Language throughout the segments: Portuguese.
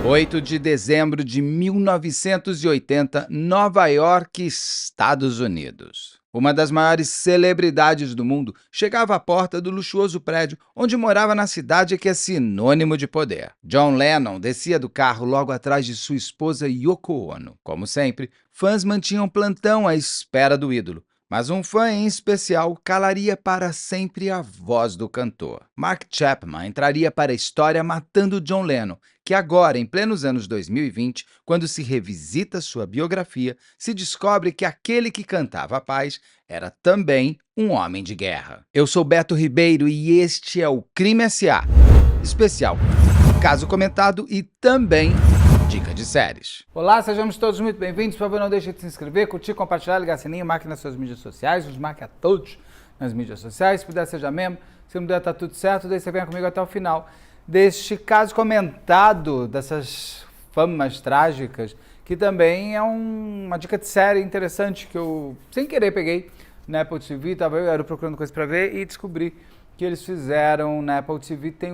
8 de dezembro de 1980, Nova York, Estados Unidos. Uma das maiores celebridades do mundo chegava à porta do luxuoso prédio onde morava na cidade que é sinônimo de poder. John Lennon descia do carro logo atrás de sua esposa Yoko Ono. Como sempre, fãs mantinham plantão à espera do ídolo. Mas um fã em especial calaria para sempre a voz do cantor. Mark Chapman entraria para a história matando John Lennon, que agora, em plenos anos 2020, quando se revisita sua biografia, se descobre que aquele que cantava a paz era também um homem de guerra. Eu sou Beto Ribeiro e este é o Crime S.A. Especial, caso comentado e também dica de séries. Olá, sejamos todos muito bem-vindos. Por favor, não deixe de se inscrever, curtir, compartilhar, ligar sininho, marque nas suas mídias sociais, nos marque a todos nas mídias sociais. Se puder, seja membro. Se não puder, tá tudo certo. Daí você venha comigo até o final deste caso comentado, dessas famas trágicas, que também é uma dica de série interessante que eu, sem querer, peguei na Apple TV. Eu era procurando coisa para ver e descobri que eles fizeram na Apple TV. Tem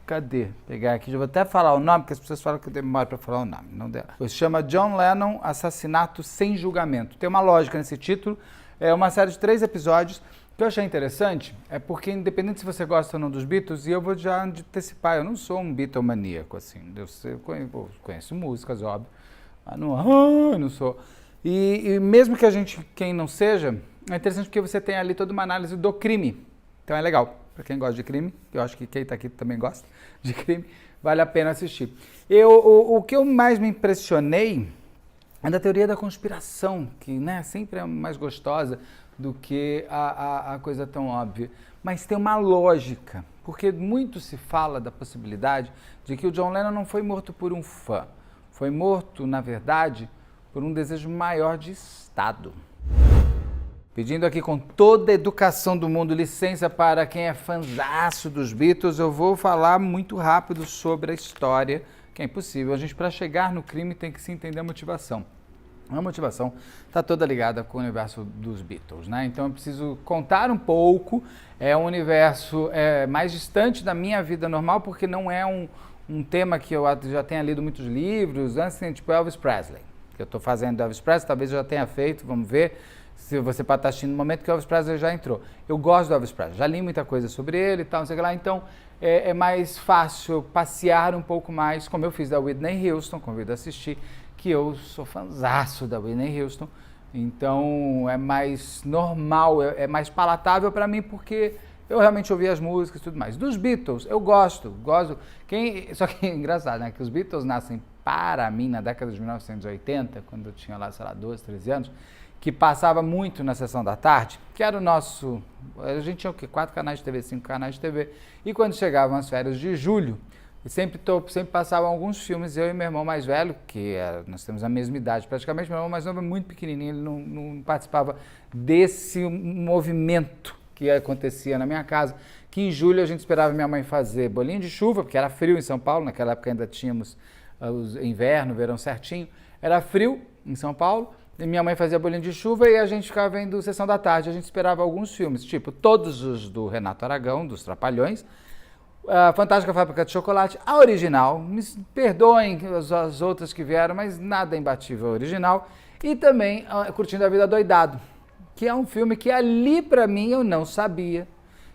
cadê? Pegar aqui, já vou até falar o nome, porque as pessoas falam que eu demoro para falar o nome, não dela. Se chama John Lennon, Assassinato Sem Julgamento. Tem uma lógica nesse título, é uma série de 3 episódios. O que eu achei interessante é porque, independente se você gosta ou não dos Beatles, e eu vou já antecipar, eu não sou um Beatlemaníaco, assim, eu conheço músicas, óbvio, mas não sou. E mesmo que quem não seja, é interessante porque você tem ali toda uma análise do crime, então é legal. Para quem gosta de crime, eu acho que quem está aqui também gosta de crime, vale a pena assistir. O que eu mais me impressionei é da teoria da conspiração, que sempre é mais gostosa do que a coisa tão óbvia. Mas tem uma lógica, porque muito se fala da possibilidade de que o John Lennon não foi morto por um fã. Foi morto, na verdade, por um desejo maior de Estado. Pedindo aqui com toda a educação do mundo, licença para quem é fãzaço dos Beatles, eu vou falar muito rápido sobre a história, que é impossível. A gente, para chegar no crime, tem que se entender a motivação. A motivação está toda ligada com o universo dos Beatles, né? Então eu preciso contar um pouco, é um universo mais distante da minha vida normal, porque não é um tema que eu já tenha lido muitos livros, assim, tipo Elvis Presley, que eu estou fazendo Elvis Presley, talvez eu já tenha feito, vamos ver. Se você pode estar assistindo no momento que o Elvis Presley já entrou. Eu gosto do Elvis Presley, já li muita coisa sobre ele e tal, não sei o que lá, então é mais fácil passear um pouco mais, como eu fiz da Whitney Houston, convido a assistir, que eu sou fãzaço da Whitney Houston, então é mais normal, é mais palatável para mim, porque eu realmente ouvi as músicas e tudo mais. Dos Beatles, eu gosto. Só que é engraçado, né, que os Beatles nascem para mim na década de 1980, quando eu tinha lá, sei lá, 12, 13 anos, que passava muito na sessão da tarde, que era o nosso... A gente tinha o quê? 4 canais de TV, 5 canais de TV. E quando chegavam as férias de julho, sempre passavam alguns filmes, eu e meu irmão mais velho, nós temos a mesma idade praticamente, meu irmão mais novo é muito pequenininho, ele não participava desse movimento que acontecia na minha casa, que em julho a gente esperava minha mãe fazer bolinho de chuva, porque era frio em São Paulo, naquela época ainda tínhamos inverno, verão certinho, era frio em São Paulo, e minha mãe fazia bolinho de chuva e a gente ficava vendo Sessão da Tarde. A gente esperava alguns filmes, tipo todos os do Renato Aragão, dos Trapalhões, a Fantástica Fábrica de Chocolate, a original, me perdoem as outras que vieram, mas nada imbatível a original, e também Curtindo a Vida Doidado, que é um filme que ali pra mim eu não sabia.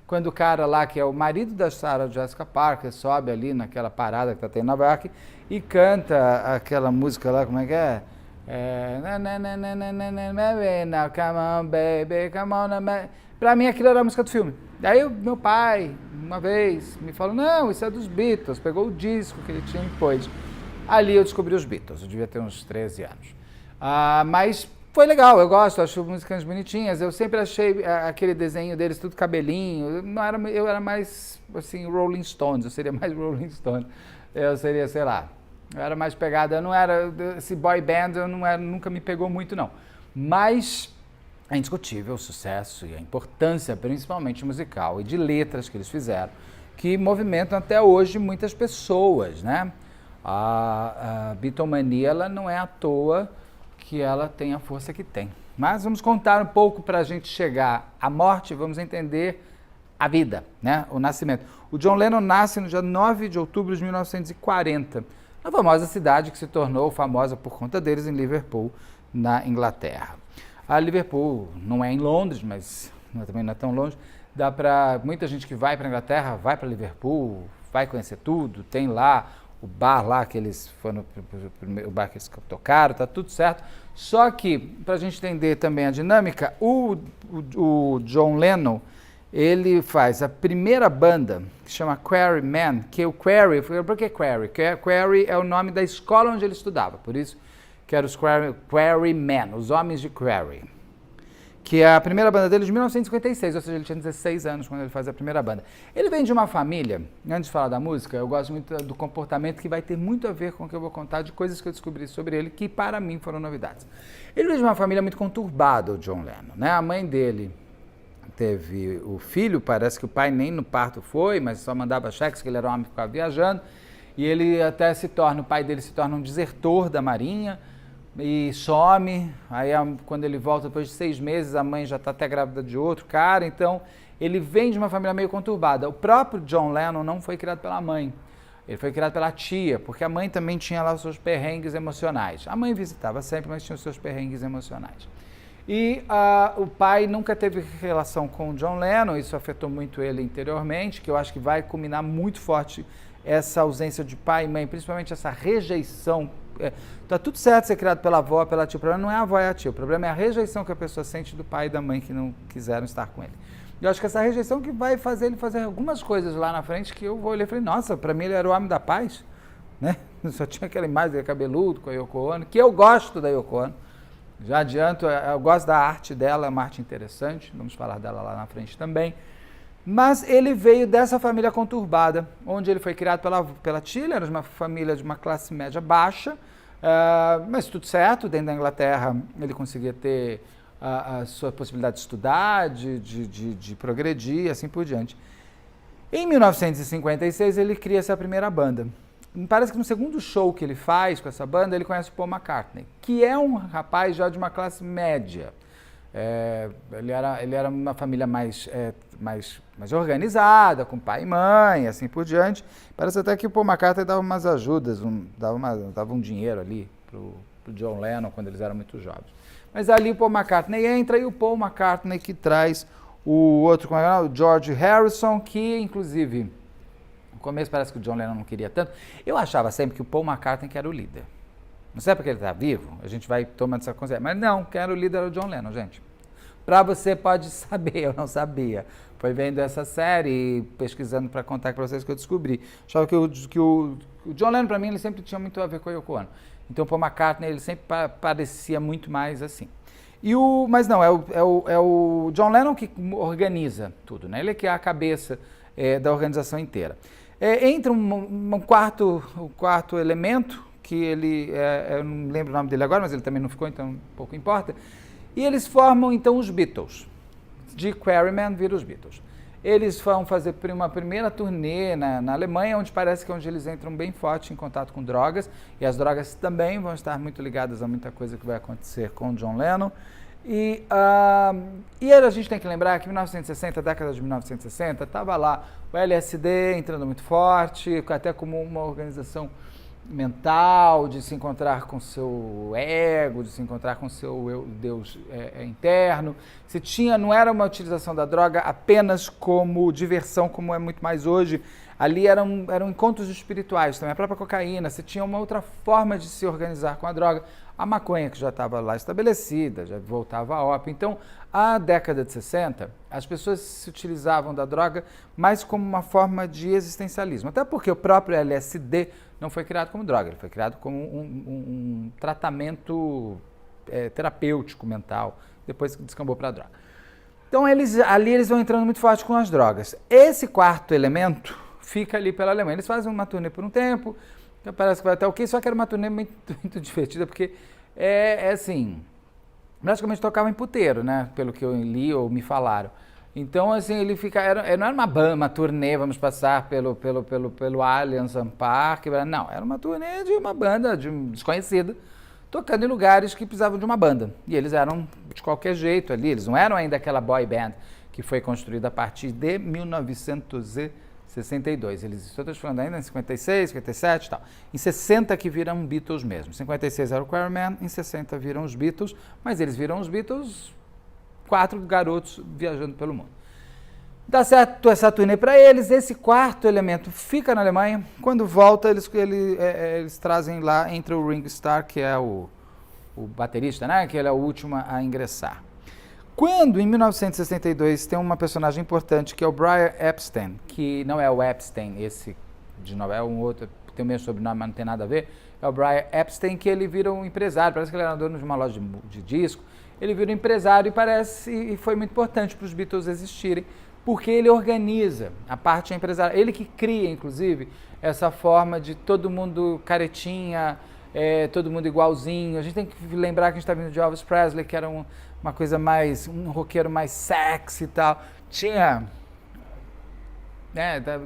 Quando o cara lá, que é o marido da Sarah Jessica Parker, sobe ali naquela parada que tá tendo em Nova York e canta aquela música lá, como é que é? Now come on baby, come on. Pra mim aquilo era a música do filme. Daí meu pai, uma vez, me falou, não, isso é dos Beatles, pegou o disco que ele tinha e pôs. Ali eu descobri os Beatles, eu devia ter uns 13 anos. Mas foi legal, eu gosto, acho músicas bonitinhas, eu sempre achei aquele desenho deles tudo cabelinho, eu era mais, assim, Rolling Stones, eu seria mais Rolling Stones, eu seria, sei lá, eu era mais pegada, eu não era, esse boy band nunca me pegou muito não, mas é indiscutível o sucesso e a importância, principalmente musical e de letras que eles fizeram, que movimentam até hoje muitas pessoas, né? A Beatlemania, ela não é à toa que ela tem a força que tem. Mas vamos contar um pouco para a gente chegar à morte, vamos entender a vida, né? O nascimento. O John Lennon nasce no dia 9 de outubro de 1940, na famosa cidade que se tornou famosa por conta deles, em Liverpool, na Inglaterra. A Liverpool não é em Londres, mas também não é tão longe. Dá para muita gente que vai para a Inglaterra, vai para Liverpool, vai conhecer tudo, tem lá o bar lá que eles foram, o bar que eles tocaram, tá tudo certo. Só que, para a gente entender também a dinâmica, o John Lennon, ele faz a primeira banda, que chama Quarrymen, que o Quarry, por que Quarry? Quarry é o nome da escola onde ele estudava, por isso que eram os Quarrymen, os homens de Quarry, que é a primeira banda dele de 1956, ou seja, ele tinha 16 anos quando ele faz a primeira banda. Ele vem de uma família, antes de falar da música, eu gosto muito do comportamento, que vai ter muito a ver com o que eu vou contar, de coisas que eu descobri sobre ele, que para mim foram novidades. Ele vem de uma família muito conturbada, o John Lennon, né? A mãe dele teve o filho, parece que o pai nem no parto foi, mas só mandava cheques, que ele era um homem que ficava viajando, e ele até o pai dele se torna um desertor da marinha, e some, aí quando ele volta depois de 6 meses, a mãe já está até grávida de outro cara, então ele vem de uma família meio conturbada. O próprio John Lennon não foi criado pela mãe, ele foi criado pela tia, porque a mãe também tinha lá os seus perrengues emocionais. A mãe visitava sempre, mas tinha os seus perrengues emocionais. E o pai nunca teve relação com o John Lennon, isso afetou muito ele interiormente, que eu acho que vai culminar muito forte essa ausência de pai e mãe, principalmente essa rejeição. Tá tudo certo ser criado pela avó, pela tia, o problema não é a avó e a tia, o problema é a rejeição que a pessoa sente do pai e da mãe que não quiseram estar com ele. Eu acho que essa rejeição que vai fazer ele fazer algumas coisas lá na frente que eu vou olhar e falei, nossa, para mim ele era o homem da paz, né? Só tinha aquela imagem dele cabeludo com a Yoko Ono, que eu gosto da Yoko Ono. Já adianto, eu gosto da arte dela, é uma arte interessante, vamos falar dela lá na frente também. Mas ele veio dessa família conturbada, onde ele foi criado pela tia, ele era de uma família de uma classe média baixa, mas tudo certo, dentro da Inglaterra ele conseguia ter a sua possibilidade de estudar, de progredir, assim por diante. Em 1956 ele cria essa primeira banda. Parece que no segundo show que ele faz com essa banda, ele conhece o Paul McCartney, que é um rapaz já de uma classe média. Ele era uma família mais organizada, com pai e mãe, assim por diante. Parece até que o Paul McCartney dava umas ajudas, dava um dinheiro ali pro John Lennon quando eles eram muito jovens. Mas ali o Paul McCartney entra, e o Paul McCartney que traz o outro, como é, o George Harrison, que inclusive no começo parece que o John Lennon não queria tanto. Eu achava sempre que o Paul McCartney que era o líder. Não sei porque ele está vivo, a gente vai tomando essa consciência. Mas não, quem era o líder era o John Lennon, gente. Para você pode saber, eu não sabia. Foi vendo essa série e pesquisando para contar para vocês que eu descobri. Achava que o John Lennon, para mim, ele sempre tinha muito a ver com a Yoko Ono. Então o Paul McCartney, ele sempre parecia muito mais assim. Mas não, é o John Lennon que organiza tudo, né? Ele é que é a cabeça da organização inteira. Entra um quarto elemento, que ele, eu não lembro o nome dele agora, mas ele também não ficou, então pouco importa. E eles formam, então, os Beatles. De Quarrymen vira os Beatles. Eles vão fazer uma primeira turnê na Alemanha, onde parece que é onde eles entram bem forte em contato com drogas, e as drogas também vão estar muito ligadas a muita coisa que vai acontecer com o John Lennon. E a gente tem que lembrar que em 1960, década de 1960, estava lá o LSD entrando muito forte, até como uma organização mental, de se encontrar com seu ego, de se encontrar com seu Deus interno. Não era uma utilização da droga apenas como diversão, como é muito mais hoje. Ali eram encontros espirituais também, a própria cocaína. Você tinha uma outra forma de se organizar com a droga. A maconha, que já estava lá estabelecida, já voltava a ópio. Então, a década de 60, as pessoas se utilizavam da droga mais como uma forma de existencialismo. Até porque o próprio LSD não foi criado como droga, ele foi criado como um tratamento terapêutico mental, depois que descambou para a droga. Então, ali eles vão entrando muito forte com as drogas. Esse quarto elemento fica ali pela Alemanha. Eles fazem uma turnê por um tempo, então parece que vai até ok, só que era uma turnê muito, muito divertida, porque assim, praticamente tocava em puteiro, né, pelo que eu li ou me falaram. Então, assim, ele não era uma turnê, vamos passar pelo Allianz Parque, não, era uma turnê de uma banda desconhecida, tocando em lugares que precisavam de uma banda. E eles eram de qualquer jeito ali, eles não eram ainda aquela boy band que foi construído a partir de 1962. Estou falando ainda em 56, 57 e tal. Em 60 que viram Beatles mesmo. Em 56 era o Quarrymen, em 60 viram os Beatles, mas eles viram os Beatles 4 garotos viajando pelo mundo. Dá certo essa turnê para eles, esse quarto elemento fica na Alemanha, quando volta eles trazem lá, entra o Ringo Starr, que é o baterista, né? Que ele é o último a ingressar. Quando, em 1962, tem uma personagem importante, que é o Brian Epstein, que não é o Epstein, esse de novo, é um outro, tem o mesmo sobrenome, mas não tem nada a ver, é o Brian Epstein, que ele vira um empresário, parece que ele era dono de uma loja de disco, ele vira um empresário e foi muito importante para os Beatles existirem, porque ele organiza a parte empresarial, ele que cria, inclusive, essa forma de todo mundo caretinha, todo mundo igualzinho. A gente tem que lembrar que a gente está vindo de Elvis Presley, que era uma coisa mais, um roqueiro mais sexy e tal. Tinha,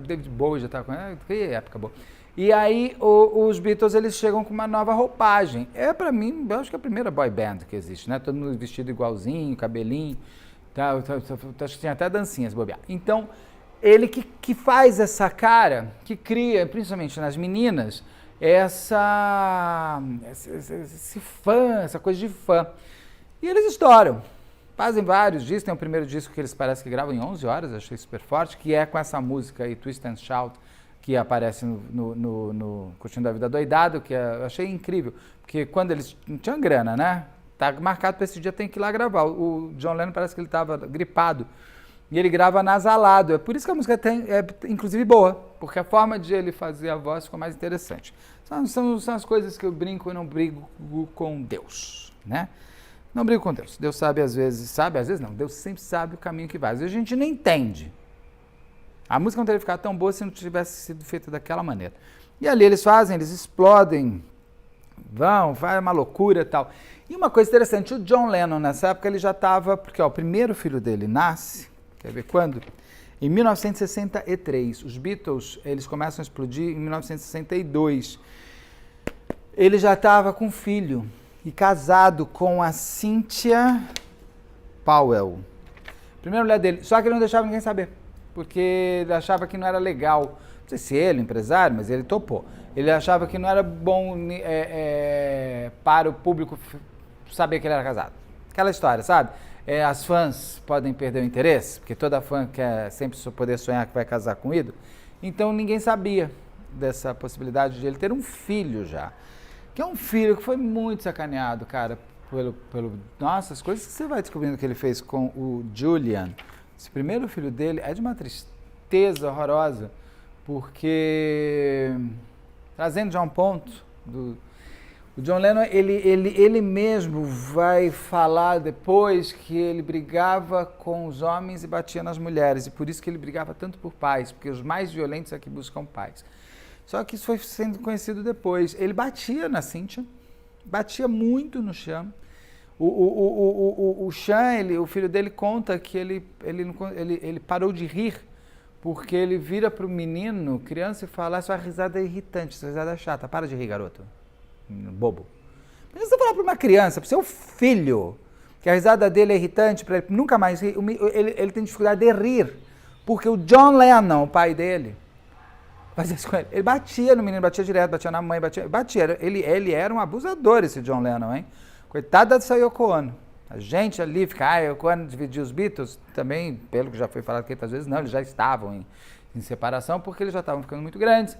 David Bowie já estava com, que época boa. E aí os Beatles, eles chegam com uma nova roupagem. Para mim, eu acho que é a primeira boy band que existe, né? Todo mundo vestido igualzinho, cabelinho. Acho que tinha até dancinhas, bobear. Então, ele que faz essa cara, que cria, principalmente nas meninas, esse fã, essa coisa de fã. E eles estouram. Fazem vários discos, tem o primeiro disco que eles parecem que gravam em 11 horas, achei super forte, que é com essa música aí, Twist and Shout, que aparece no Curtindo a Vida Doidado, que eu achei incrível, porque quando eles não tinham grana, né? Tá marcado para esse dia, tem que ir lá gravar. O John Lennon parece que ele estava gripado. E ele grava nasalado. É por isso que a música é inclusive boa, porque a forma de ele fazer a voz ficou mais interessante. São as coisas que eu brinco e não brigo com Deus, né? Não brigo com Deus. Deus sabe às vezes não. Deus sempre sabe o caminho que vai. Às vezes a gente nem entende. A música não teria ficado tão boa se não tivesse sido feita daquela maneira. E ali eles explodem, faz uma loucura e tal. E uma coisa interessante, o John Lennon nessa época ele já estava, porque o primeiro filho dele nasce, quer ver quando? Em 1963. Os Beatles, eles começam a explodir em 1962. Ele já estava com filho e casado com a Cynthia Powell, primeira mulher dele, só que ele não deixava ninguém saber, porque ele achava que não era legal, não sei se ele, empresário, mas ele topou. Ele achava que não era bom para o público saber que ele era casado. Aquela história, sabe? As fãs podem perder o interesse, porque toda fã quer sempre poder sonhar que vai casar com o ídolo. Então ninguém sabia dessa possibilidade de ele ter um filho já. Que é um filho que foi muito sacaneado, cara, Nossa, as coisas que você vai descobrindo que ele fez com o Julian. Esse primeiro filho dele é de uma tristeza horrorosa, porque, trazendo já um ponto o John Lennon, ele mesmo vai falar depois que ele brigava com os homens e batia nas mulheres, e por isso que ele brigava tanto por pais, porque os mais violentos é que buscam pais. Só que isso foi sendo conhecido depois. Ele batia na Cynthia, batia muito no Sean. O Sean, o filho dele, conta que ele parou de rir, porque ele vira para o menino, criança, e fala: sua risada é irritante, sua risada é chata, para de rir, garoto. Bobo. Mas você falar para uma criança, para o seu filho, que a risada dele é irritante, para ele nunca mais rir, ele tem dificuldade de rir, porque o John Lennon, o pai dele, fazia isso com ele. Ele batia no menino, batia direto, batia na mãe, batia. Ele era um abusador, esse John Lennon, hein? Coitada dessa Yoko Ono. A gente ali fica, Yoko Ono dividiu os Beatles, também, pelo que já foi falado aqui outras vezes, não, eles já estavam em separação, porque eles já estavam ficando muito grandes,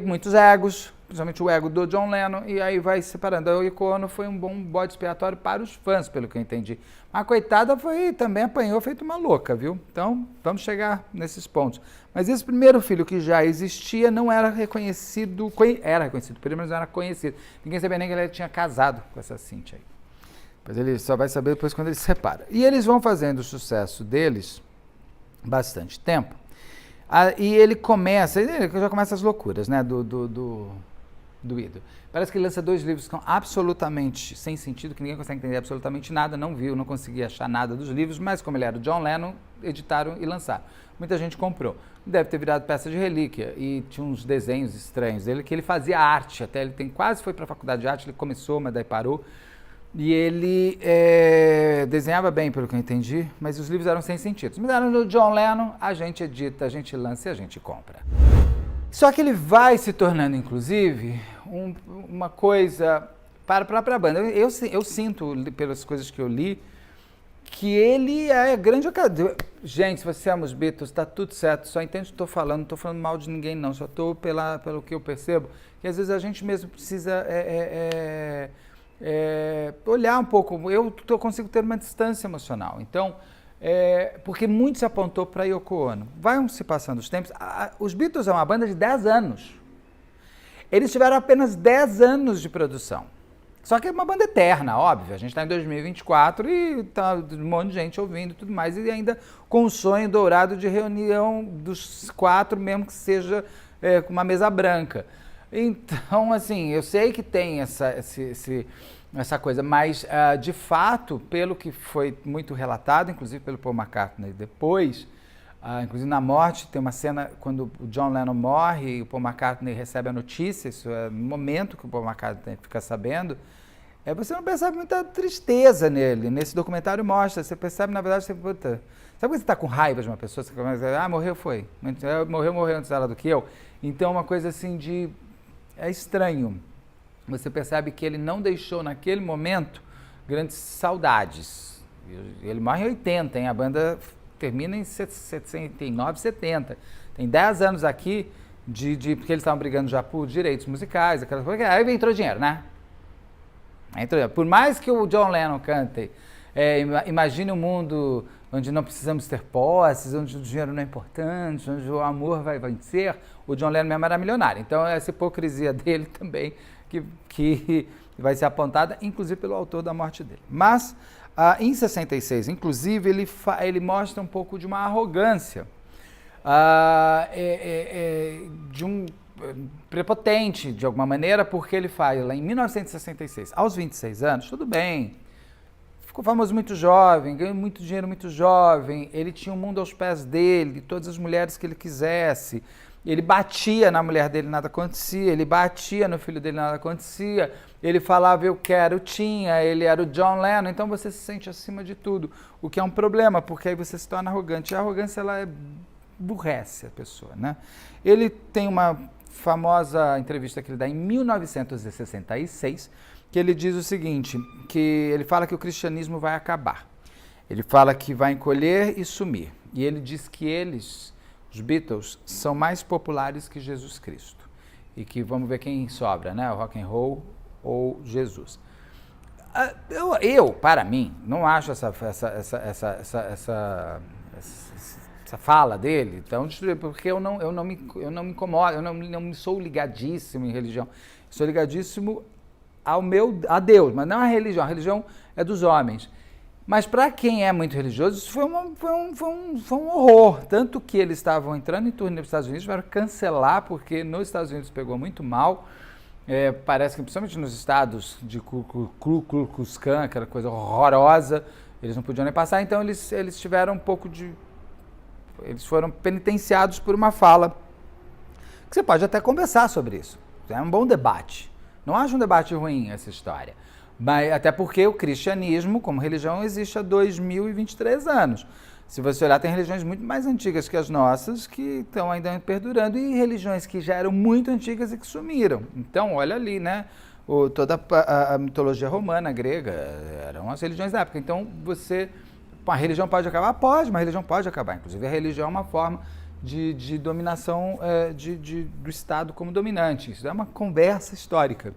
muitos egos, principalmente o ego do John Lennon, e aí vai se separando. A Yoko Ono foi um bom bode expiatório para os fãs, pelo que eu entendi. Mas a coitada também apanhou feito uma louca, viu? Então, vamos chegar nesses pontos. Mas esse primeiro filho que já existia não era reconhecido, pelo menos não era conhecido. Ninguém sabia nem que ele tinha casado com essa Cynthia aí. Mas ele só vai saber depois quando ele se separa. E eles vão fazendo o sucesso deles bastante tempo. E ele já começa as loucuras, né, do ídolo. Parece que ele lança 2 livros que são absolutamente sem sentido, que ninguém consegue entender absolutamente nada, não conseguia achar nada dos livros, mas como ele era o John Lennon, editaram e lançaram. Muita gente comprou. Deve ter virado peça de relíquia, e tinha uns desenhos estranhos dele, que ele fazia arte, até ele quase foi para a faculdade de arte, ele começou, mas daí parou. E ele desenhava bem, pelo que eu entendi, mas os livros eram sem sentido. Me deram do John Lennon, a gente edita, a gente lança e a gente compra. Só que ele vai se tornando, inclusive, uma coisa para a própria banda. Eu sinto, pelas coisas que eu li, que ele é grande ocasião. Gente, se você ama os Beatles, tá tudo certo, só entende o que estou falando, não estou falando mal de ninguém não, só estou pelo que eu percebo, que às vezes a gente mesmo precisa olhar um pouco. Eu consigo ter uma distância emocional, então, porque muito se apontou para Yoko Ono. Vai se passando os tempos, os Beatles é uma banda de 10 anos, eles tiveram apenas 10 anos de produção. Só que é uma banda eterna, óbvio. A gente está em 2024 e está um monte de gente ouvindo e tudo mais. E ainda com o sonho dourado de reunião dos 4, mesmo que seja com uma mesa branca. Então, assim, eu sei que tem essa coisa, mas de fato, pelo que foi muito relatado, inclusive pelo Paul McCartney depois, inclusive na morte, tem uma cena quando o John Lennon morre e o Paul McCartney recebe a notícia, isso é no momento que o Paul McCartney fica sabendo, você não percebe muita tristeza nele. Nesse documentário mostra, você percebe, na verdade, sabe quando você está com raiva de uma pessoa, você começa a dizer, morreu, foi. Morreu antes dela do que eu. Então, uma coisa assim é estranho. Você percebe que ele não deixou, naquele momento, grandes saudades. Ele morre em 80, hein? A banda termina em 69, 70. Tem 10 anos aqui, porque eles estavam brigando já por direitos musicais, aquelas coisas. Aí entrou dinheiro, né? Por mais que o John Lennon cante, imagine um mundo onde não precisamos ter posses, onde o dinheiro não é importante, onde o amor vai vencer, o John Lennon mesmo era milionário. Então, essa hipocrisia dele também, que vai ser apontada, inclusive pelo autor da morte dele. Mas, em 66, inclusive, ele mostra um pouco de uma arrogância, de um prepotente, de alguma maneira, porque ele fala em 1966, aos 26 anos, tudo bem, ficou famoso muito jovem, ganhou muito dinheiro muito jovem, ele tinha o mundo aos pés dele, todas as mulheres que ele quisesse, ele batia na mulher dele, nada acontecia, ele batia no filho dele, nada acontecia, ele falava eu quero, tinha, ele era o John Lennon, então você se sente acima de tudo, o que é um problema, porque aí você se torna arrogante, e a arrogância ela aborrece a pessoa, né? Ele tem uma famosa entrevista que ele dá em 1966, que ele diz o seguinte, que ele fala que o cristianismo vai acabar, ele fala que vai encolher e sumir, e ele diz que os Beatles, são mais populares que Jesus Cristo, e que vamos ver quem sobra, né, o rock and roll ou Jesus. Para mim, não acho essa fala dele, então, porque eu não me incomodo, eu não sou ligadíssimo em religião, sou ligadíssimo a Deus, mas não a religião é dos homens. Mas para quem é muito religioso, isso foi um horror, tanto que eles estavam entrando em turnê para os Estados Unidos, tiveram que cancelar, porque nos Estados Unidos pegou muito mal, parece que principalmente nos estados de Ku Klux Klan, aquela coisa horrorosa, eles não podiam nem passar, então eles tiveram um pouco eles foram penitenciados por uma fala, que você pode até conversar sobre isso, é um bom debate, não acho um debate ruim essa história, mas, até porque o cristianismo como religião existe há 2023 anos, se você olhar tem religiões muito mais antigas que as nossas, que estão ainda perdurando, e religiões que já eram muito antigas e que sumiram, então olha ali, né, toda a mitologia romana, grega, eram as religiões da época, então a religião pode acabar? Pode, uma religião pode acabar. Inclusive, a religião é uma forma de dominação do Estado como dominante. Isso é uma conversa histórica.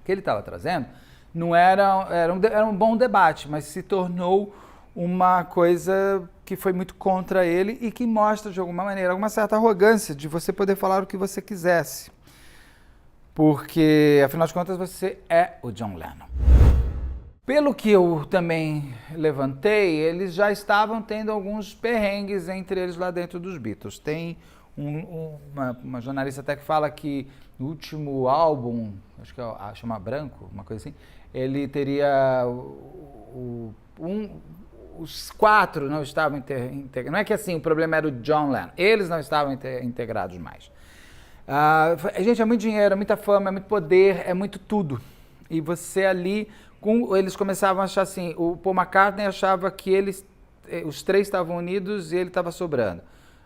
O que ele estava trazendo não era um bom debate, mas se tornou uma coisa que foi muito contra ele e que mostra, de alguma maneira, alguma certa arrogância de você poder falar o que você quisesse. Porque, afinal de contas, você é o John Lennon. Pelo que eu também levantei, eles já estavam tendo alguns perrengues entre eles lá dentro dos Beatles. Tem uma jornalista até que fala que no último álbum, acho que chama Branco, uma coisa assim, ele teria os 4 não estavam integrados. Não é que assim, o problema era o John Lennon, eles não estavam integrados mais. Gente, é muito dinheiro, é muita fama, é muito poder, é muito tudo. E você ali, eles começavam a achar assim, o Paul McCartney achava que os três estavam unidos e ele estava sobrando.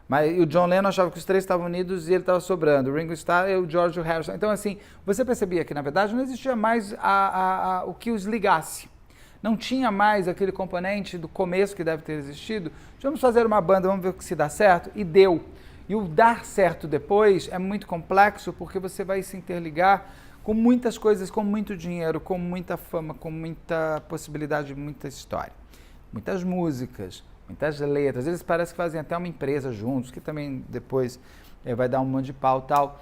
Mas o John Lennon achava que os três estavam unidos e ele estava sobrando. O Ringo Starr e o George Harrison. Então, assim, você percebia que, na verdade, não existia mais o que os ligasse. Não tinha mais aquele componente do começo que deve ter existido. Vamos fazer uma banda, vamos ver se dá certo. E deu. E o dar certo depois é muito complexo porque você vai se interligar com muitas coisas, com muito dinheiro, com muita fama, com muita possibilidade, muita história. Muitas músicas, muitas letras. Eles parecem que fazem até uma empresa juntos, que também depois vai dar um monte de pau e tal.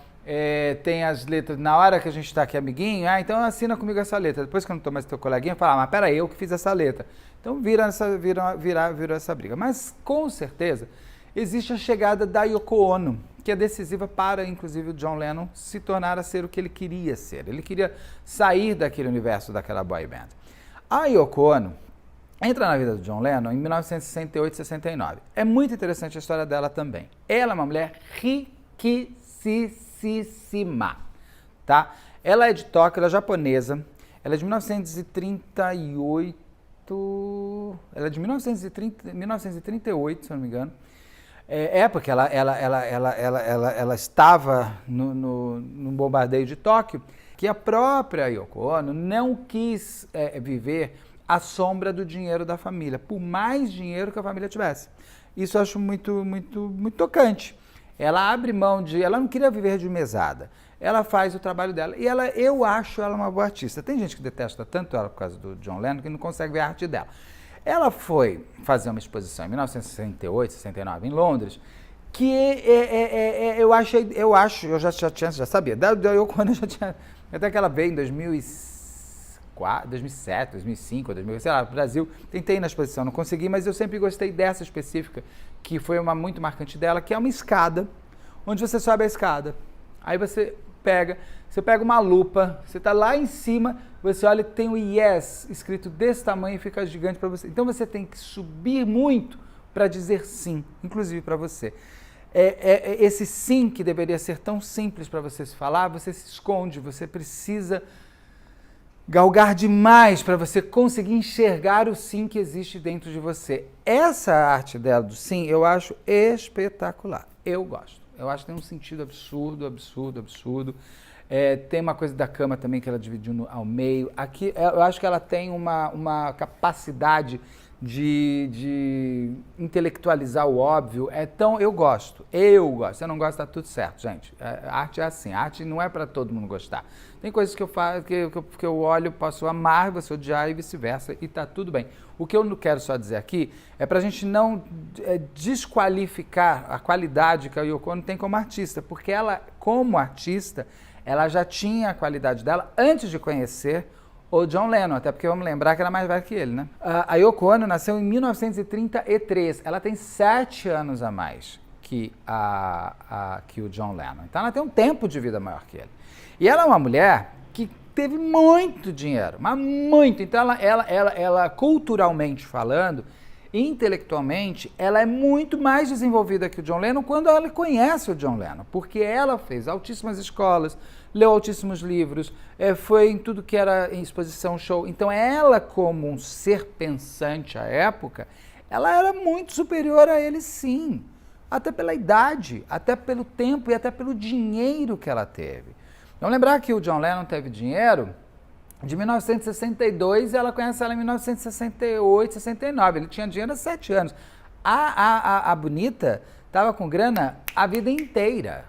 Tem as letras, na hora que a gente está aqui amiguinho, então assina comigo essa letra. Depois que eu não estou mais teu coleguinha, fala, mas peraí, eu que fiz essa letra. Então virou essa briga. Mas com certeza existe a chegada da Yoko Ono, que é decisiva para, inclusive, o John Lennon se tornar a ser o que ele queria ser. Ele queria sair daquele universo daquela boy band. A Yoko Ono entra na vida do John Lennon em 1968, 69. É muito interessante a história dela também. Ela é uma mulher riquíssima, tá? Ela é de Tóquio, ela é japonesa, ela é de 1938, ela é de 1938, se eu não me engano. Porque ela estava no bombardeio de Tóquio, que a própria Yoko Ono não quis viver à sombra do dinheiro da família, por mais dinheiro que a família tivesse. Isso eu acho muito, muito, muito tocante. Ela abre mão ela não queria viver de mesada. Ela faz o trabalho dela. E eu acho ela uma boa artista. Tem gente que detesta tanto ela por causa do John Lennon que não consegue ver a arte dela. Ela foi fazer uma exposição em 1968, 69, em Londres, que eu já sabia. Da Yoko Ono eu já tinha, até que ela veio em 2007, 2005, 2000, sei lá, no Brasil, tentei ir na exposição, não consegui, mas eu sempre gostei dessa específica, que foi uma muito marcante dela, que é uma escada, onde você sobe a escada. Aí você pega uma lupa, você está lá em cima, você olha e tem o Yes escrito desse tamanho e fica gigante para você. Então você tem que subir muito para dizer sim, inclusive para você. Esse sim que deveria ser tão simples para você se falar, você se esconde, você precisa galgar demais para você conseguir enxergar o sim que existe dentro de você. Essa arte dela do sim, eu acho espetacular. Eu gosto. Eu acho que tem um sentido absurdo. Tem uma coisa da cama também que ela dividiu ao meio. Aqui, eu acho que ela tem uma capacidade de intelectualizar o óbvio. Eu gosto. Se eu não gosto, tá tudo certo, gente. A arte é assim. A arte não é para todo mundo gostar. Tem coisas que eu faço, que eu olho, posso amar, você odiar e vice-versa, e tá tudo bem. O que eu não quero só dizer aqui é para a gente não desqualificar a qualidade que a Yoko Ono tem como artista, porque ela, como artista, ela já tinha a qualidade dela antes de conhecer o John Lennon, até porque vamos lembrar que ela é mais velha que ele, né? A Yoko Ono nasceu em 1933, ela tem 7 anos a mais que o John Lennon. Então ela tem um tempo de vida maior que ele. E ela é uma mulher que teve muito dinheiro, mas muito. Então ela culturalmente falando, intelectualmente, ela é muito mais desenvolvida que o John Lennon quando ela conhece o John Lennon, porque ela fez altíssimas escolas, leu altíssimos livros, foi em tudo que era em exposição, show. Então ela, como um ser pensante à época, ela era muito superior a ele, sim. Até pela idade, até pelo tempo e até pelo dinheiro que ela teve. Vamos lembrar que o John Lennon teve dinheiro de 1962 e ela conhece ela em 1968, 69. Ele tinha dinheiro há 7 anos. A bonita estava com grana a vida inteira,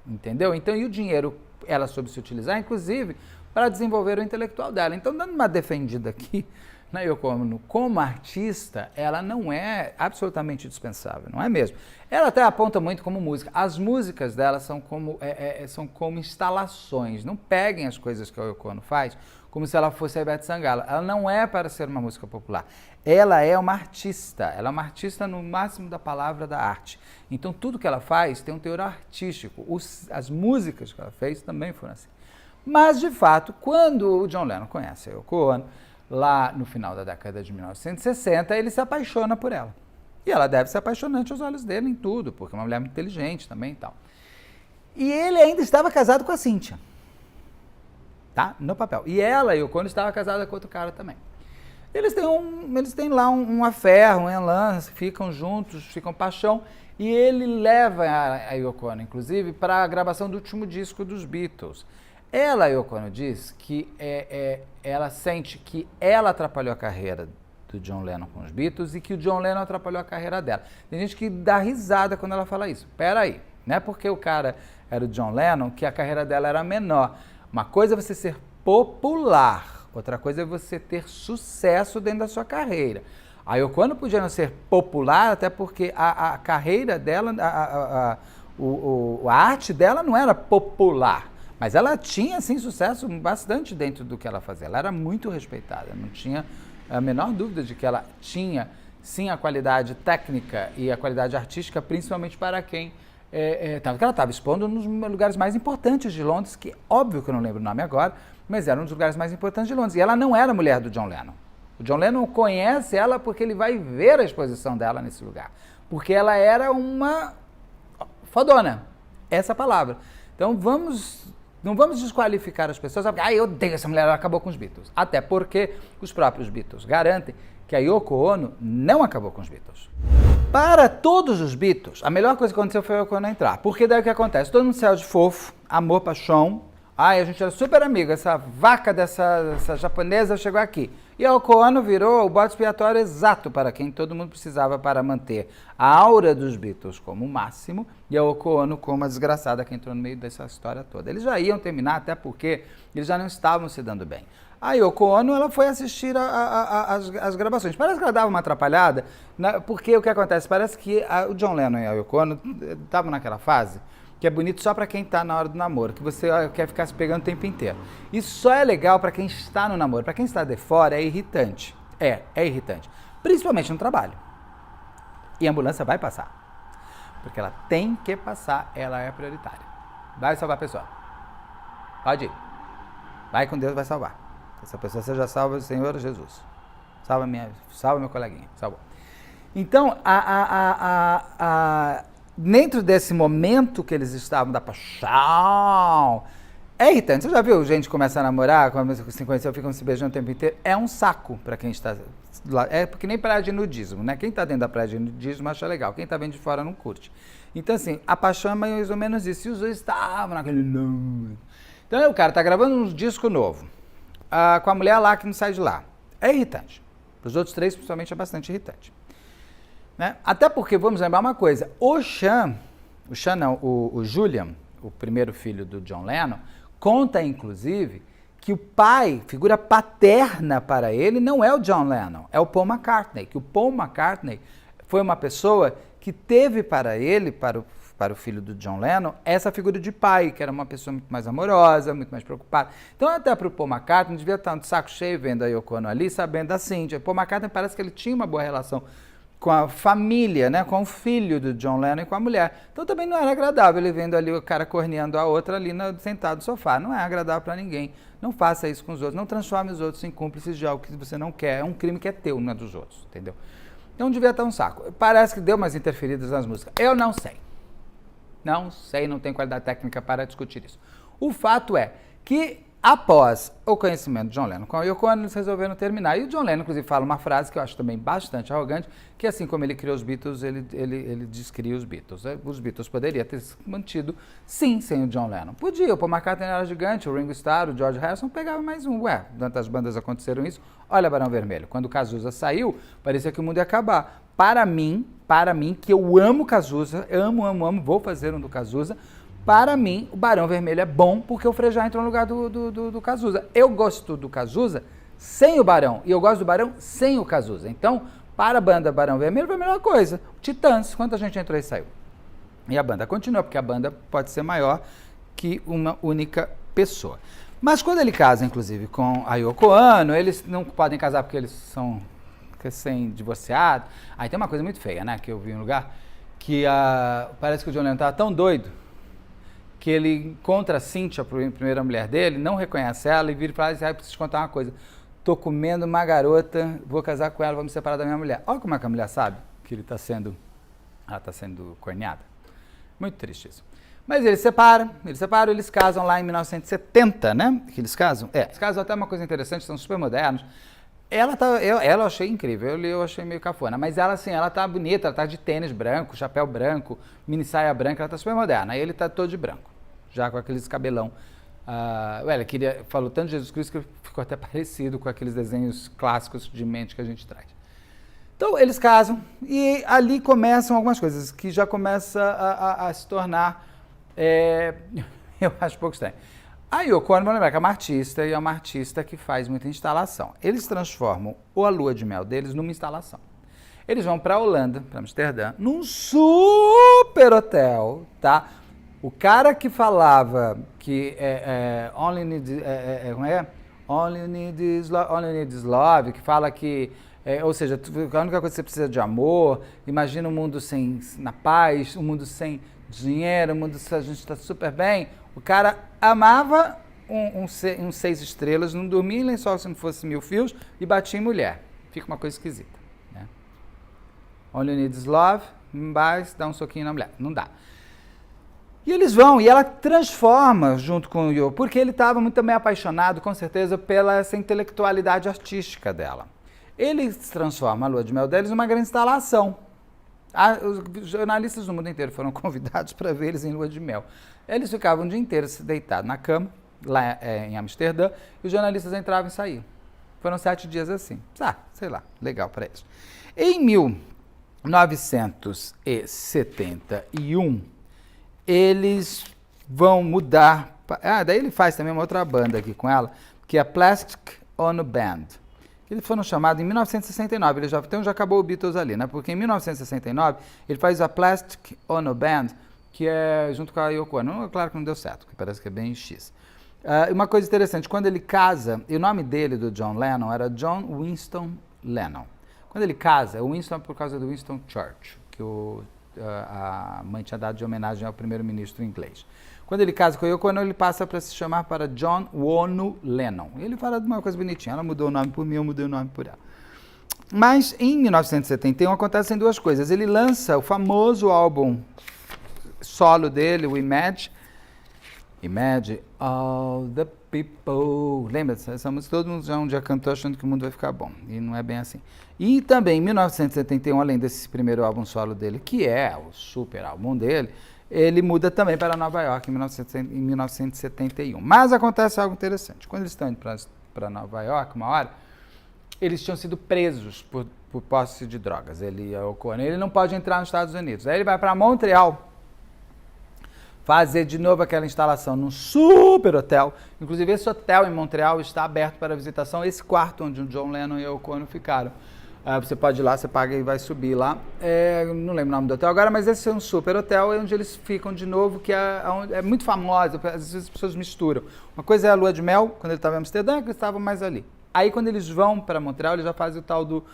entendeu? Então, e o dinheiro ela soube se utilizar, inclusive, para desenvolver o intelectual dela. Então, dando uma defendida aqui na Yoko Ono como artista, ela não é absolutamente dispensável, não é mesmo? Ela até aponta muito como música. As músicas dela são como instalações. Não peguem as coisas que a Yoko Ono faz como se ela fosse a Ivete Sangalo. Ela não é para ser uma música popular. Ela é uma artista. Ela é uma artista no máximo da palavra da arte. Então, tudo que ela faz tem um teor artístico. As músicas que ela fez também foram assim. Mas, de fato, quando o John Lennon conhece a Yoko Ono, lá no final da década de 1960, ele se apaixona por ela. E ela deve ser apaixonante aos olhos dele em tudo, porque é uma mulher muito inteligente também e tal. E ele ainda estava casado com a Cynthia. tá? No papel. E ela, Yoko Ono, estava casada com outro cara também. Eles têm lá um affair, um elan, ficam juntos, ficam paixão, e ele leva a Yoko Ono, inclusive, para a gravação do último disco dos Beatles. Ela, Yoko Ono, diz que ela sente que ela atrapalhou a carreira do John Lennon com os Beatles e que o John Lennon atrapalhou a carreira dela. Tem gente que dá risada quando ela fala isso. Peraí, não é porque o cara era o John Lennon que a carreira dela era menor. Uma coisa é você ser popular, outra coisa é você ter sucesso dentro da sua carreira. A Yoko Ono podia não ser popular, até porque a carreira dela, a arte dela não era popular. Mas ela tinha, sim, sucesso bastante dentro do que ela fazia. Ela era muito respeitada, não tinha a menor dúvida de que ela tinha, sim, a qualidade técnica e a qualidade artística, principalmente para quem... tanto que ela estava expondo nos lugares mais importantes de Londres, que óbvio que eu não lembro o nome agora, mas era um dos lugares mais importantes de Londres. E ela não era mulher do John Lennon. O John Lennon conhece ela porque ele vai ver a exposição dela nesse lugar. Porque ela era uma fodona, essa palavra. Então não vamos desqualificar as pessoas, porque eu odeio essa mulher, ela acabou com os Beatles. Até porque os próprios Beatles garantem que a Yoko Ono não acabou com os Beatles. Para todos os Beatles, a melhor coisa que aconteceu foi a Yoko Ono entrar. Porque daí o que acontece? Todo mundo saiu de fofo, amor, paixão. A gente era super amigo, essa vaca dessa japonesa chegou aqui. E a Yoko Ono virou o bode expiatório exato para quem todo mundo precisava para manter a aura dos Beatles como o máximo e a Yoko Ono como a desgraçada que entrou no meio dessa história toda. Eles já iam terminar, até porque eles já não estavam se dando bem. A Yoko Ono, ela foi assistir as gravações. Parece que ela dava uma atrapalhada, porque o que acontece? Parece que o John Lennon e a Yoko Ono estavam naquela fase que é bonito só para quem está na hora do namoro, que você quer ficar se pegando o tempo inteiro. Isso só é legal para quem está no namoro. Para quem está de fora é irritante. É irritante. Principalmente no trabalho. E a ambulância vai passar. Porque ela tem que passar, ela é prioritária. Vai salvar a pessoa. Pode ir. Vai com Deus, vai salvar. Essa pessoa seja salva, Senhor Jesus. Salva meu coleguinha. Salvou. Então, dentro desse momento que eles estavam da paixão, é irritante. Você já viu gente começar a namorar, quando se conheceu, ficam se beijando o tempo inteiro? É um saco para quem está lá. É porque nem praia de nudismo, né? Quem está dentro da praia de nudismo acha legal, quem está vendo de fora não curte. Então, assim, a paixão é mais ou menos isso. E os dois estavam naquele... Então, o cara está gravando um disco novo, com a mulher lá que não sai de lá. É irritante. Para os outros três, principalmente, é bastante irritante. Né? Até porque, vamos lembrar uma coisa, o Julian, o primeiro filho do John Lennon, conta, inclusive, que o pai, figura paterna para ele, não é o John Lennon, é o Paul McCartney, que o Paul McCartney foi uma pessoa que teve para ele, para o filho do John Lennon, essa figura de pai, que era uma pessoa muito mais amorosa, muito mais preocupada. Então, até para o Paul McCartney, devia estar de saco cheio vendo a Yoko Ono ali, sabendo da Cynthia. O Paul McCartney parece que ele tinha uma boa relação com a família, né, com o filho do John Lennon e com a mulher. Então também não era agradável ele vendo ali o cara corneando a outra ali sentado no sofá. Não é agradável para ninguém. Não faça isso com os outros. Não transforme os outros em cúmplices de algo que você não quer. É um crime que é teu, não é dos outros, entendeu? Então devia estar um saco. Parece que deu umas interferidas nas músicas. Eu não sei. Não sei, não tenho qualidade técnica para discutir isso. O fato é que após o conhecimento de John Lennon com a Yoko Ono, eles resolveram terminar. E o John Lennon, inclusive, fala uma frase que eu acho também bastante arrogante, que assim como ele criou os Beatles, ele descria os Beatles. Os Beatles poderiam ter se mantido, sim, sem o John Lennon. Podia, o Paul McCartney era gigante, o Ringo Starr, o George Harrison, pegava mais um. Tantas bandas aconteceram isso. Olha Barão Vermelho, quando o Cazuza saiu, parecia que o mundo ia acabar. Para mim, que eu amo Cazuza, amo, vou fazer um do Cazuza. Para mim, o Barão Vermelho é bom porque o Frejá entrou no lugar do Cazuza. Eu gosto do Cazuza sem o Barão e eu gosto do Barão sem o Cazuza. Então, para a banda Barão Vermelho foi a melhor coisa. Titãs, quanta gente entrou e saiu. E a banda continua, porque a banda pode ser maior que uma única pessoa. Mas quando ele casa, inclusive, com a Yoko Ono, eles não podem casar porque eles são recém-divorciados. Aí tem uma coisa muito feia, né, que eu vi em um lugar, que parece que o John Lennon estava tão doido que ele encontra a Cynthia, a primeira mulher dele, não reconhece ela e vira e fala assim, preciso te contar uma coisa, tô comendo uma garota, vou casar com ela, vou me separar da minha mulher. Olha como é que a mulher sabe que ela está sendo corneada. Muito triste isso. Mas eles separam, eles casam lá em 1970, né? Que eles casam? Eles casam até uma coisa interessante, são super modernos. Ela eu achei incrível, eu achei meio cafona, mas ela assim, ela tá bonita, ela tá de tênis branco, chapéu branco, mini saia branca, ela tá super moderna. Aí ele tá todo de branco, já com aqueles cabelão. Ele falou tanto de Jesus Cristo que ficou até parecido com aqueles desenhos clássicos de mente que a gente traz. Então, eles casam e ali começam algumas coisas que já começa a se tornar, eu acho um pouco estranho. A Yoko Ono, vamos lembrar que é uma artista e é uma artista que faz muita instalação. Eles transformam a lua de mel deles numa instalação. Eles vão para a Holanda, para Amsterdã, num super hotel, tá? O cara que falava que only need is love, que fala que, ou seja, a única coisa que você precisa de amor, imagina um mundo na paz, um mundo sem dinheiro, um mundo que a gente está super bem. O cara amava um 6 estrelas, não dormia em lençol se não fosse 1000 fios e batia em mulher. Fica uma coisa esquisita, né? Only need is love, mas dá um soquinho na mulher. Não dá. E eles vão, e ela transforma junto com o Yo, porque ele estava muito também apaixonado, com certeza, pela essa intelectualidade artística dela. Ele transforma a lua de mel deles numa grande instalação. Os jornalistas do mundo inteiro foram convidados para ver eles em lua de mel. Eles ficavam o dia inteiro deitados na cama, lá em Amsterdã, e os jornalistas entravam e saíam. Foram 7 dias assim. Sei lá, legal para eles. Em 1971, eles vão mudar. Daí ele faz também uma outra banda aqui com ela, que é a Plastic Ono Band. Eles foram chamados em 1969, então já acabou o Beatles ali, né? Porque em 1969 ele faz a Plastic Ono Band, que é junto com a Yoko Ono. Claro que não deu certo, porque parece que é bem X. Uma coisa interessante, quando ele casa, e o nome dele, do John Lennon, era John Winston Lennon. Quando ele casa, o Winston é por causa do Winston Churchill, que a mãe tinha dado de homenagem ao primeiro-ministro inglês. Quando ele casa com a Yoko Ono, ele passa para se chamar para John Ono Lennon. Ele fala de uma coisa bonitinha, ela mudou o nome por mim, eu mudei o nome por ela. Mas em 1971 acontecem duas coisas. Ele lança o famoso álbum solo dele, o Imagine All the People. Lembra dessa música? Todo mundo já um dia cantou achando que o mundo vai ficar bom. E não é bem assim. E também em 1971, além desse primeiro álbum solo dele, que é o super álbum dele, ele muda também para Nova York em 1971. Mas acontece algo interessante. Quando eles estão indo para Nova York, uma hora, eles tinham sido presos por posse de drogas. Ele não pode entrar nos Estados Unidos. Aí ele vai para Montreal fazer de novo aquela instalação num super hotel. Inclusive, esse hotel em Montreal está aberto para visitação. Esse quarto onde o John Lennon e a Yoko Ono ficaram. Você pode ir lá, você paga e vai subir lá. Não lembro o nome do hotel agora, mas esse é um super hotel onde eles ficam de novo, que é muito famoso. Às vezes as pessoas misturam. Uma coisa é a lua de mel, quando ele estava em Amsterdã, que eles estavam mais ali. Aí quando eles vão para Montreal, eles já fazem o tal do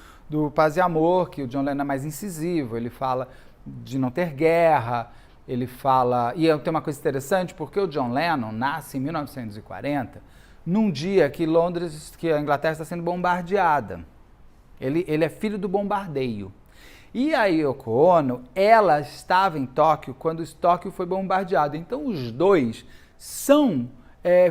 paz e amor, que o John Lennon é mais incisivo. Ele fala de não ter guerra, ele fala... E tem uma coisa interessante, porque o John Lennon nasce em 1940, num dia que a Inglaterra está sendo bombardeada. Ele é filho do bombardeio. E a Yoko Ono, ela estava em Tóquio quando Tóquio foi bombardeado. Então, os dois são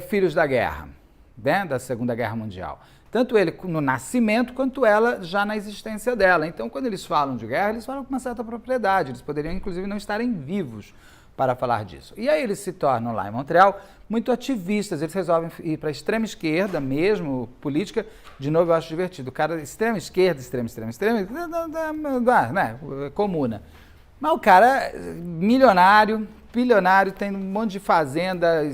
filhos da guerra, né? Da Segunda Guerra Mundial. Tanto ele no nascimento, quanto ela já na existência dela. Então, quando eles falam de guerra, eles falam com uma certa propriedade. Eles poderiam, inclusive, não estarem vivos para falar disso. E aí eles se tornam, lá em Montreal, muito ativistas. Eles resolvem ir para a extrema esquerda mesmo, política. De novo, eu acho divertido. O cara, extrema esquerda, extrema, né? Comuna. Mas o cara, milionário, bilionário, tem um monte de fazenda,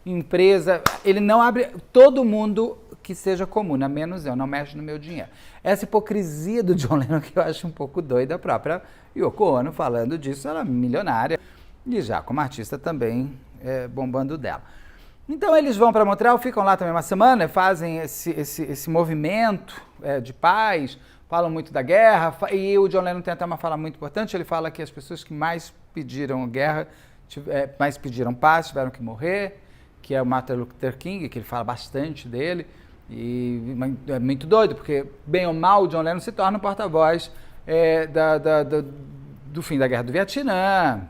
empresa. Ele não abre... Todo mundo que seja comuna, menos eu, não mexe no meu dinheiro. Essa hipocrisia do John Lennon que eu acho um pouco doida, a própria Yoko Ono falando disso, ela é milionária. E já como artista também bombando dela. Então eles vão para Montreal, ficam lá também uma semana, fazem esse movimento de paz, falam muito da guerra, e o John Lennon tem até uma fala muito importante, ele fala que as pessoas que mais pediram guerra, mais pediram paz, tiveram que morrer, que é o Martin Luther King, que ele fala bastante dele, e é muito doido, porque bem ou mal o John Lennon se torna o porta-voz do fim da guerra do Vietnã,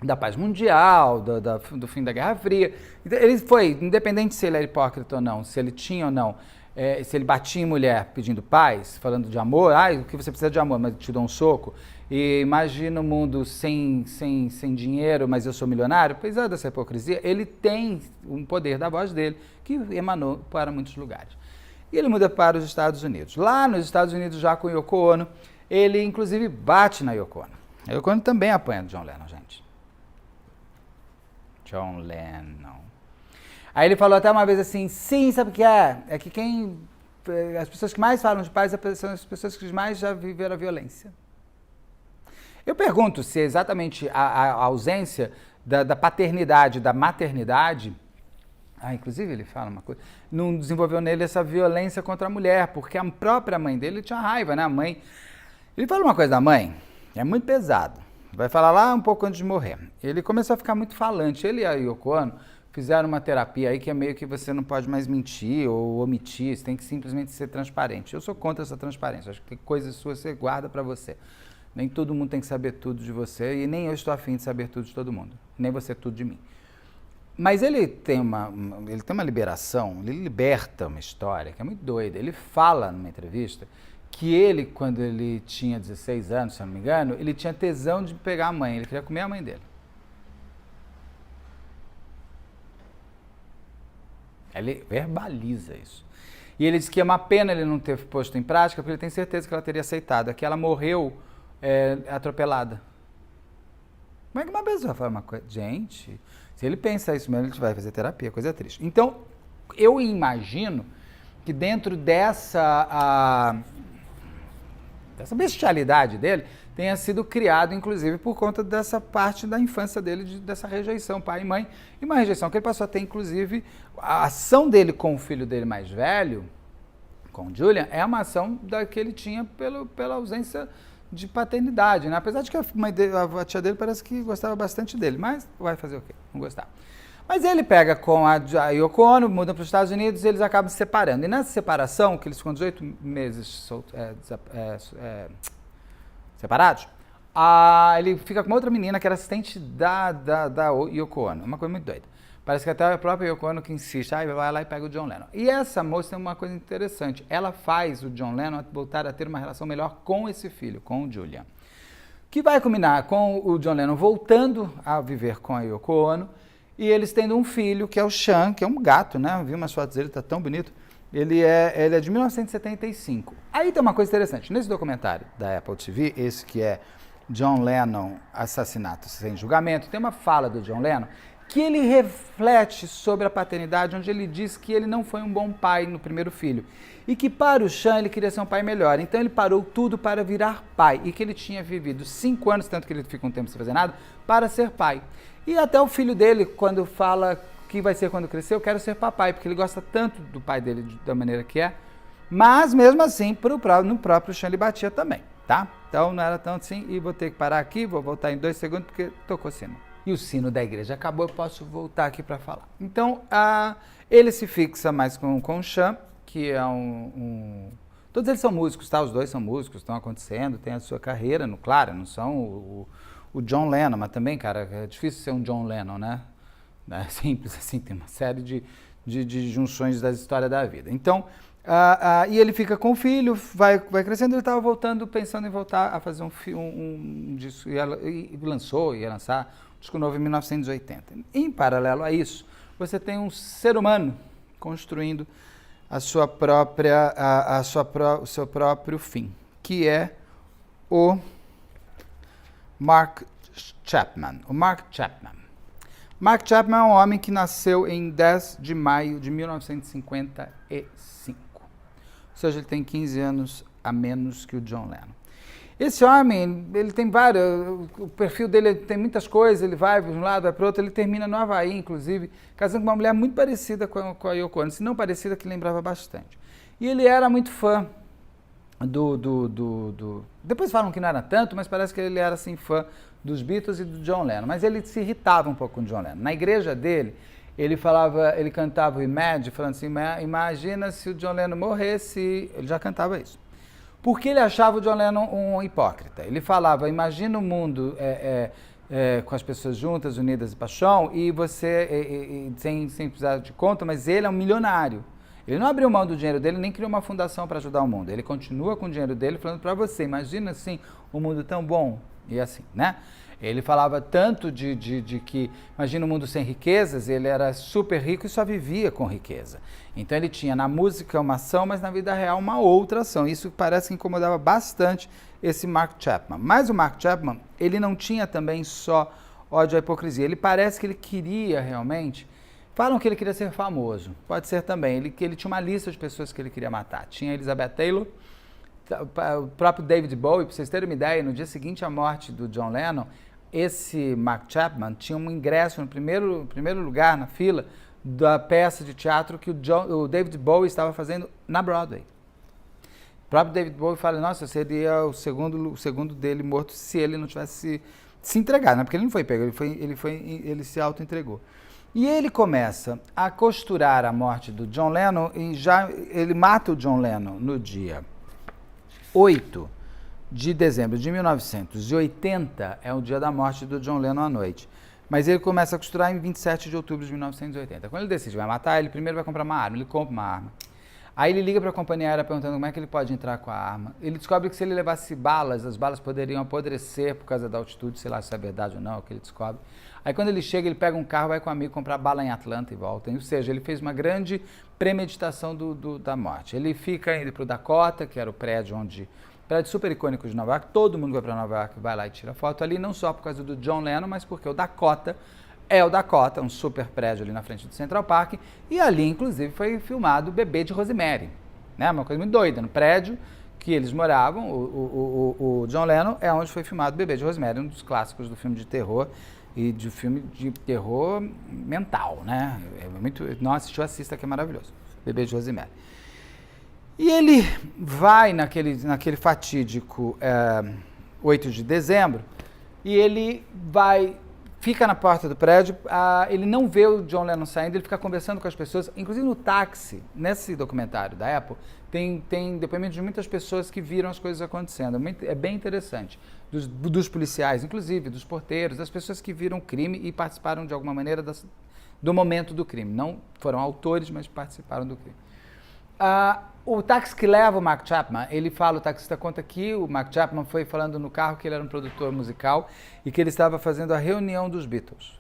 da paz mundial, do fim da Guerra Fria. Então, ele foi, independente se ele era hipócrita ou não, se ele tinha ou não, se ele batia em mulher pedindo paz, falando de amor, o que você precisa de amor, mas te dou um soco, e imagina um mundo sem dinheiro, mas eu sou milionário, apesar dessa hipocrisia, ele tem um poder da voz dele que emanou para muitos lugares. E ele muda para os Estados Unidos. Lá nos Estados Unidos, já com Yoko Ono, ele inclusive bate na Yoko Ono. A Yoko Ono também apanha do John Lennon, gente. John Lennon. Aí ele falou até uma vez assim, sim, sabe o que é? É que as pessoas que mais falam de paz são as pessoas que mais já viveram a violência. Eu pergunto se exatamente a ausência da paternidade, da maternidade, inclusive ele fala uma coisa, não desenvolveu nele essa violência contra a mulher, porque a própria mãe dele tinha raiva, né? A mãe... Ele fala uma coisa da mãe, é muito pesado. Vai falar lá um pouco antes de morrer. Ele começou a ficar muito falante. Ele e a Yoko Ono fizeram uma terapia aí que é meio que você não pode mais mentir ou omitir, você tem que simplesmente ser transparente. Eu sou contra essa transparência, acho que coisas suas você guarda pra você. Nem todo mundo tem que saber tudo de você e nem eu estou afim de saber tudo de todo mundo, nem você tudo de mim. Mas ele tem uma liberação, ele liberta uma história que é muito doida. Ele fala numa entrevista que ele, quando ele tinha 16 anos, se eu não me engano, ele tinha tesão de pegar a mãe, ele queria comer a mãe dele. Ele verbaliza isso. E ele disse que é uma pena ele não ter posto em prática, porque ele tem certeza que ela teria aceitado. É que ela morreu atropelada. Como é que uma pessoa fala uma coisa? Gente, se ele pensa isso mesmo, ele vai fazer terapia, coisa triste. Então, eu imagino que dentro dessa bestialidade dele tenha sido criado, inclusive, por conta dessa parte da infância dele, dessa rejeição, pai e mãe, e uma rejeição que ele passou a ter, inclusive, a ação dele com o filho dele mais velho, com o Julian, é uma ação que ele tinha pela ausência de paternidade, né? Apesar de que a tia dele parece que gostava bastante dele, mas vai fazer o quê? Não gostar. Mas ele pega com a Yoko Ono, mudam para os Estados Unidos e eles acabam se separando. E nessa separação, que eles ficam 18 meses separados, ele fica com uma outra menina que era assistente da Yoko Ono. Uma coisa muito doida. Parece que até a própria Yoko Ono que insiste, vai lá e pega o John Lennon. E essa moça tem uma coisa interessante. Ela faz o John Lennon voltar a ter uma relação melhor com esse filho, com o Julian. Que vai culminar com o John Lennon voltando a viver com a Yoko Ono e eles tendo um filho, que é o Sean, que é um gato, né? Eu vi umas fotos dele, tá tão bonito. Ele é de 1975. Aí tem uma coisa interessante. Nesse documentário da Apple TV, esse que é John Lennon, Assassinato Sem Julgamento, tem uma fala do John Lennon que ele reflete sobre a paternidade, onde ele diz que ele não foi um bom pai no primeiro filho e que para o Sean ele queria ser um pai melhor, então ele parou tudo para virar pai e que ele tinha vivido 5 anos, tanto que ele fica um tempo sem fazer nada, para ser pai. E até o filho dele, quando fala que vai ser quando crescer, eu quero ser papai, porque ele gosta tanto do pai dele da maneira que é, mas mesmo assim no próprio Sean ele batia também, tá? Então não era tanto assim, e vou ter que parar aqui, vou voltar em 2 segundos porque tocou sino. E o sino da igreja acabou, eu posso voltar aqui para falar. Então, ele se fixa mais com o Sean, que é todos eles são músicos, tá? Os dois são músicos, estão acontecendo, tem a sua carreira, claro, não são o John Lennon, mas também, cara, é difícil ser um John Lennon, né? É simples assim, tem uma série de junções da história da vida. Então, e ele fica com o filho, vai crescendo, ele estava pensando em voltar a fazer um disco, ia lançar um disco novo em 1980. Em paralelo a isso, você tem um ser humano construindo o seu próprio fim, que é o Mark Chapman. O Mark Chapman. Mark Chapman é um homem que nasceu em 10 de maio de 1955. Ou seja, ele tem 15 anos a menos que o John Lennon. Esse homem, ele tem o perfil dele tem muitas coisas, ele vai para um lado, vai para o outro, ele termina no Havaí, inclusive, casando com uma mulher muito parecida com a Yoko Ono, se não parecida, que lembrava bastante. E ele era muito fã Depois falam que não era tanto, mas parece que ele era assim fã dos Beatles e do John Lennon, mas ele se irritava um pouco com o John Lennon. Na igreja dele, ele cantava o Imagine, falando assim, imagina se o John Lennon morresse, ele já cantava isso. Porque ele achava o John Lennon um hipócrita. Ele falava, imagina o mundo com as pessoas juntas, unidas e paixão, e você, sem precisar de conta, mas ele é um milionário. Ele não abriu mão do dinheiro dele, nem criou uma fundação para ajudar o mundo. Ele continua com o dinheiro dele falando para você, imagina assim, um mundo tão bom, e assim, né? Ele falava tanto de que, imagina um mundo sem riquezas, ele era super rico e só vivia com riqueza. Então ele tinha na música uma ação, mas na vida real uma outra ação. Isso parece que incomodava bastante esse Mark Chapman. Mas o Mark Chapman, ele não tinha também só ódio à hipocrisia. Ele parece que ele queria realmente... Falam que ele queria ser famoso. Pode ser também. Ele tinha uma lista de pessoas que ele queria matar. Tinha Elizabeth Taylor, o próprio David Bowie. Para vocês terem uma ideia, no dia seguinte à morte do John Lennon, esse Mark Chapman tinha um ingresso no primeiro lugar na fila da peça de teatro que o David Bowie estava fazendo na Broadway. O próprio David Bowie fala, nossa, seria o segundo dele morto se ele não tivesse se entregado, né? Porque ele não foi pego, ele se auto-entregou. E ele começa a costurar a morte do John Lennon e ele mata o John Lennon no dia 8 de dezembro de 1980, é o dia da morte do John Lennon à noite. Mas ele começa a costurar em 27 de outubro de 1980. Quando ele decide vai matar, ele primeiro vai comprar uma arma, ele compra uma arma. Aí ele liga para a companhia aérea perguntando como é que ele pode entrar com a arma. Ele descobre que se ele levasse balas, as balas poderiam apodrecer por causa da altitude, sei lá se é verdade ou não, é o que ele descobre. Aí quando ele chega, ele pega um carro, vai com um amigo comprar bala em Atlanta e volta. Ou seja, ele fez uma grande premeditação da morte. Ele fica indo para o Dakota, que era o prédio super icônico de Nova York, todo mundo vai para Nova York, vai lá e tira foto ali, não só por causa do John Lennon, mas porque o Dakota é o Dakota, um super prédio ali na frente do Central Park, e ali, inclusive, foi filmado o bebê de Rosemary, né? Uma coisa muito doida, no prédio que eles moravam, o John Lennon, é onde foi filmado o bebê de Rosemary, um dos clássicos do filme de terror, e de filme de terror mental, né? Não assistiu, assista, que é maravilhoso, bebê de Rosemary. E ele vai naquele fatídico 8 de dezembro, e ele fica na porta do prédio, ele não vê o John Lennon saindo, ele fica conversando com as pessoas, inclusive no táxi, nesse documentário da Apple, tem depoimentos de muitas pessoas que viram as coisas acontecendo, é bem interessante, dos policiais, inclusive, dos porteiros, das pessoas que viram o crime e participaram de alguma maneira do momento do crime, não foram autores, mas participaram do crime. O táxi que leva o Mark Chapman, o taxista conta que o Mark Chapman foi falando no carro que ele era um produtor musical e que ele estava fazendo a reunião dos Beatles.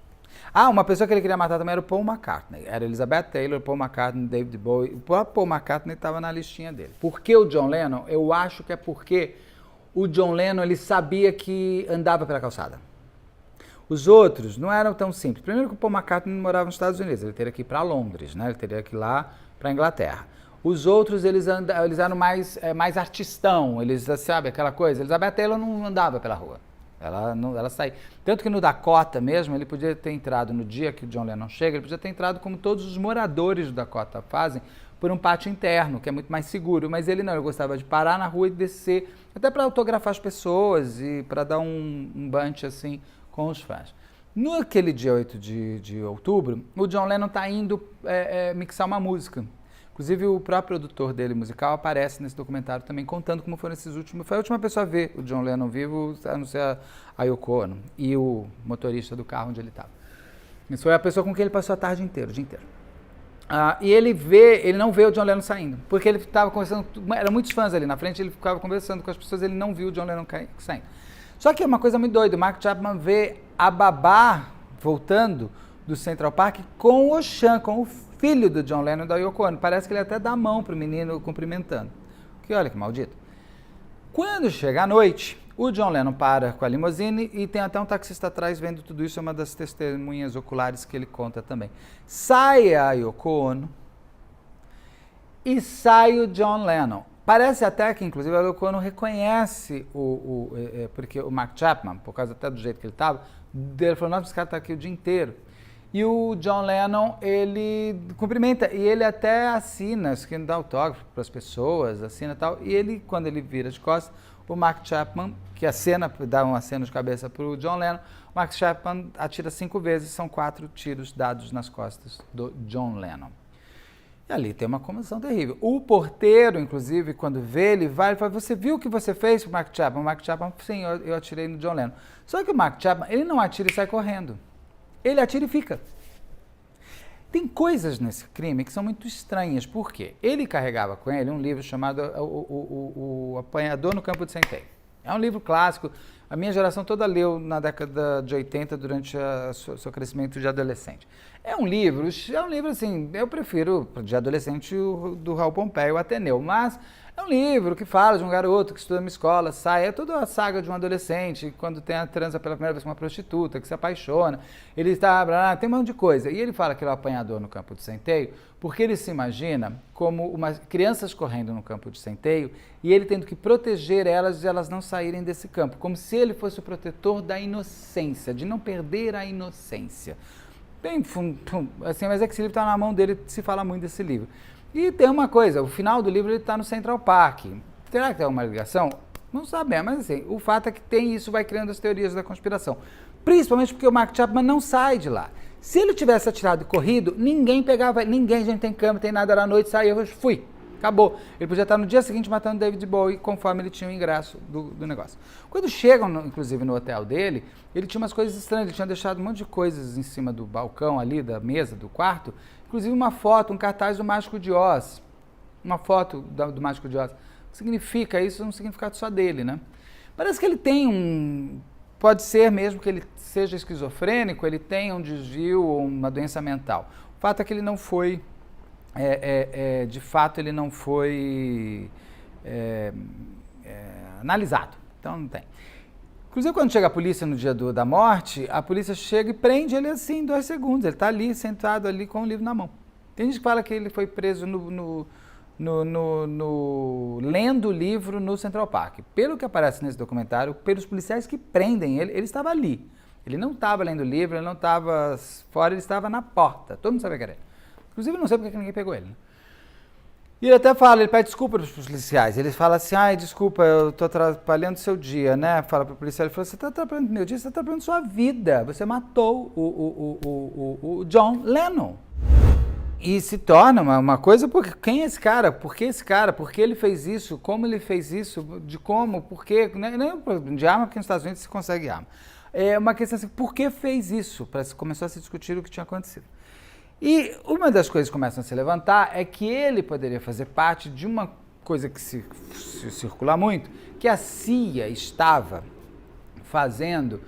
Uma pessoa que ele queria matar também era o Paul McCartney. Era Elizabeth Taylor, Paul McCartney, David Bowie. O próprio Paul McCartney estava na listinha dele. Por que o John Lennon? Eu acho que é porque o John Lennon ele sabia que andava pela calçada. Os outros não eram tão simples. Primeiro que o Paul McCartney não morava nos Estados Unidos, ele teria que ir para Londres, né? Ele teria que ir lá para a Inglaterra. Os outros, eles eram mais artistão, eles, sabe, aquela coisa. Elizabeth Taylor não andava pela rua, ela saía. Tanto que no Dakota mesmo, ele podia ter entrado, no dia que o John Lennon chega, ele podia ter entrado como todos os moradores do Dakota fazem, por um pátio interno, que é muito mais seguro. Mas ele não, ele gostava de parar na rua e descer, até para autografar as pessoas e para dar um bunch assim com os fãs. Naquele dia 8 de outubro, o John Lennon está indo mixar uma música. Inclusive, o próprio produtor dele musical aparece nesse documentário também, contando como foram esses últimos... Foi a última pessoa a ver o John Lennon vivo, a não ser a Yoko Ono e o motorista do carro onde ele estava. Isso foi a pessoa com quem ele passou a tarde inteira, o dia inteiro. E ele não vê o John Lennon saindo, porque ele estava conversando... Eram muitos fãs ali na frente, ele ficava conversando com as pessoas, ele não viu o John Lennon saindo. Só que é uma coisa muito doida, o Mark Chapman vê a babá voltando do Central Park com o Sean, com o filho do John Lennon e da Yoko Ono. Parece que ele até dá a mão pro menino cumprimentando. Que olha que maldito. Quando chega a noite, o John Lennon para com a limusine e tem até um taxista atrás vendo tudo isso, é uma das testemunhas oculares que ele conta também. Sai a Yoko Ono e sai o John Lennon. Parece até que, inclusive, a Yoko Ono reconhece porque o Mark Chapman, por causa até do jeito que ele estava, ele falou, nossa, esse cara está aqui o dia inteiro. E o John Lennon, ele cumprimenta, e ele até assina, dá autógrafo para as pessoas, assina e tal, e ele, quando ele vira de costas, o Mark Chapman, que dá um aceno de cabeça para o John Lennon, o Mark Chapman atira 5 vezes, são 4 tiros dados nas costas do John Lennon. E ali tem uma comoção terrível. O porteiro, inclusive, quando vê, ele vai e fala, você viu o que você fez com o Mark Chapman? O Mark Chapman, sim, eu atirei no John Lennon. Só que o Mark Chapman, ele não atira e sai correndo. Ele atira e fica. Tem coisas nesse crime que são muito estranhas. Por quê? Ele carregava com ele um livro chamado O Apanhador no Campo de Centeio. É um livro clássico. A minha geração toda leu na década de 80, durante o seu crescimento de adolescente. É um livro assim, eu prefiro de adolescente do Raul Pompeia, o Ateneu, mas é um livro que fala de um garoto que estuda numa escola, sai, é toda a saga de um adolescente, quando tem a transa pela primeira vez com uma prostituta, que se apaixona, ele está, tem um monte de coisa. E ele fala que ele é o apanhador no campo de centeio, porque ele se imagina como crianças correndo no campo de centeio e ele tendo que proteger elas de elas não saírem desse campo, como se ele fosse o protetor da inocência, de não perder a inocência. Bem, assim, mas é que esse livro está na mão dele, se fala muito desse livro. E tem uma coisa, o final do livro ele está no Central Park. Será que tem uma ligação? Não sabemos, mas assim, o fato é que tem isso, vai criando as teorias da conspiração. Principalmente porque o Mark Chapman não sai de lá. Se ele tivesse atirado e corrido, ninguém pegava, ninguém, gente, tem câmera, tem nada, era à noite, saiu, eu fui. Acabou. Ele podia estar no dia seguinte matando David Bowie, conforme ele tinha o ingresso do negócio. Quando chegam, inclusive, no hotel dele, ele tinha umas coisas estranhas. Ele tinha deixado um monte de coisas em cima do balcão ali, da mesa, do quarto. Inclusive uma foto, um cartaz do Mágico de Oz. Uma foto do Mágico de Oz. O que significa isso? Não significa só dele, né? Parece que ele tem pode ser mesmo que ele seja esquizofrênico, ele tenha um desvio ou uma doença mental. O fato é que ele não foi... de fato, ele não foi analisado. Então, não tem. Inclusive, quando chega a polícia no dia da morte, a polícia chega e prende ele assim, em 2 segundos. Ele está ali, sentado ali, com o livro na mão. Tem gente que fala que ele foi preso lendo o livro no Central Park. Pelo que aparece nesse documentário, pelos policiais que prendem ele, ele estava ali. Ele não estava lendo o livro, ele não estava fora, ele estava na porta. Todo mundo sabia que era ele. Inclusive, não sei porque ninguém pegou ele. E ele até fala, ele pede desculpa para os policiais. Ele fala assim, desculpa, eu estou atrapalhando o seu dia, né? Fala para o policial, ele fala, você está atrapalhando o meu dia, você está atrapalhando sua vida. Você matou o John Lennon. E se torna uma coisa, porque quem é esse cara? Por que esse cara? Por que ele fez isso? Como ele fez isso? De como? Por quê? Nem de arma, porque nos Estados Unidos se consegue arma. É uma questão assim, por que fez isso? Começou a se discutir o que tinha acontecido. E uma das coisas que começam a se levantar é que ele poderia fazer parte de uma coisa que se circula muito, que a CIA estava fazendo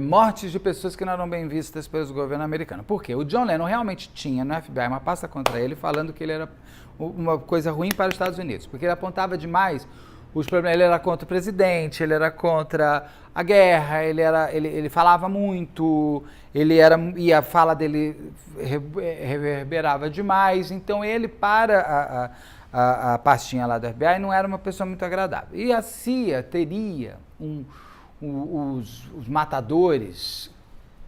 mortes de pessoas que não eram bem vistas pelo governo americano. Por quê? O John Lennon realmente tinha no FBI uma pasta contra ele, falando que ele era uma coisa ruim para os Estados Unidos, porque ele apontava demais os problemas. Ele era contra o presidente, ele era contra a guerra, ele falava muito, e a fala dele reverberava demais. Então ele, para a pastinha lá do FBI, não era uma pessoa muito agradável. E a CIA teria os matadores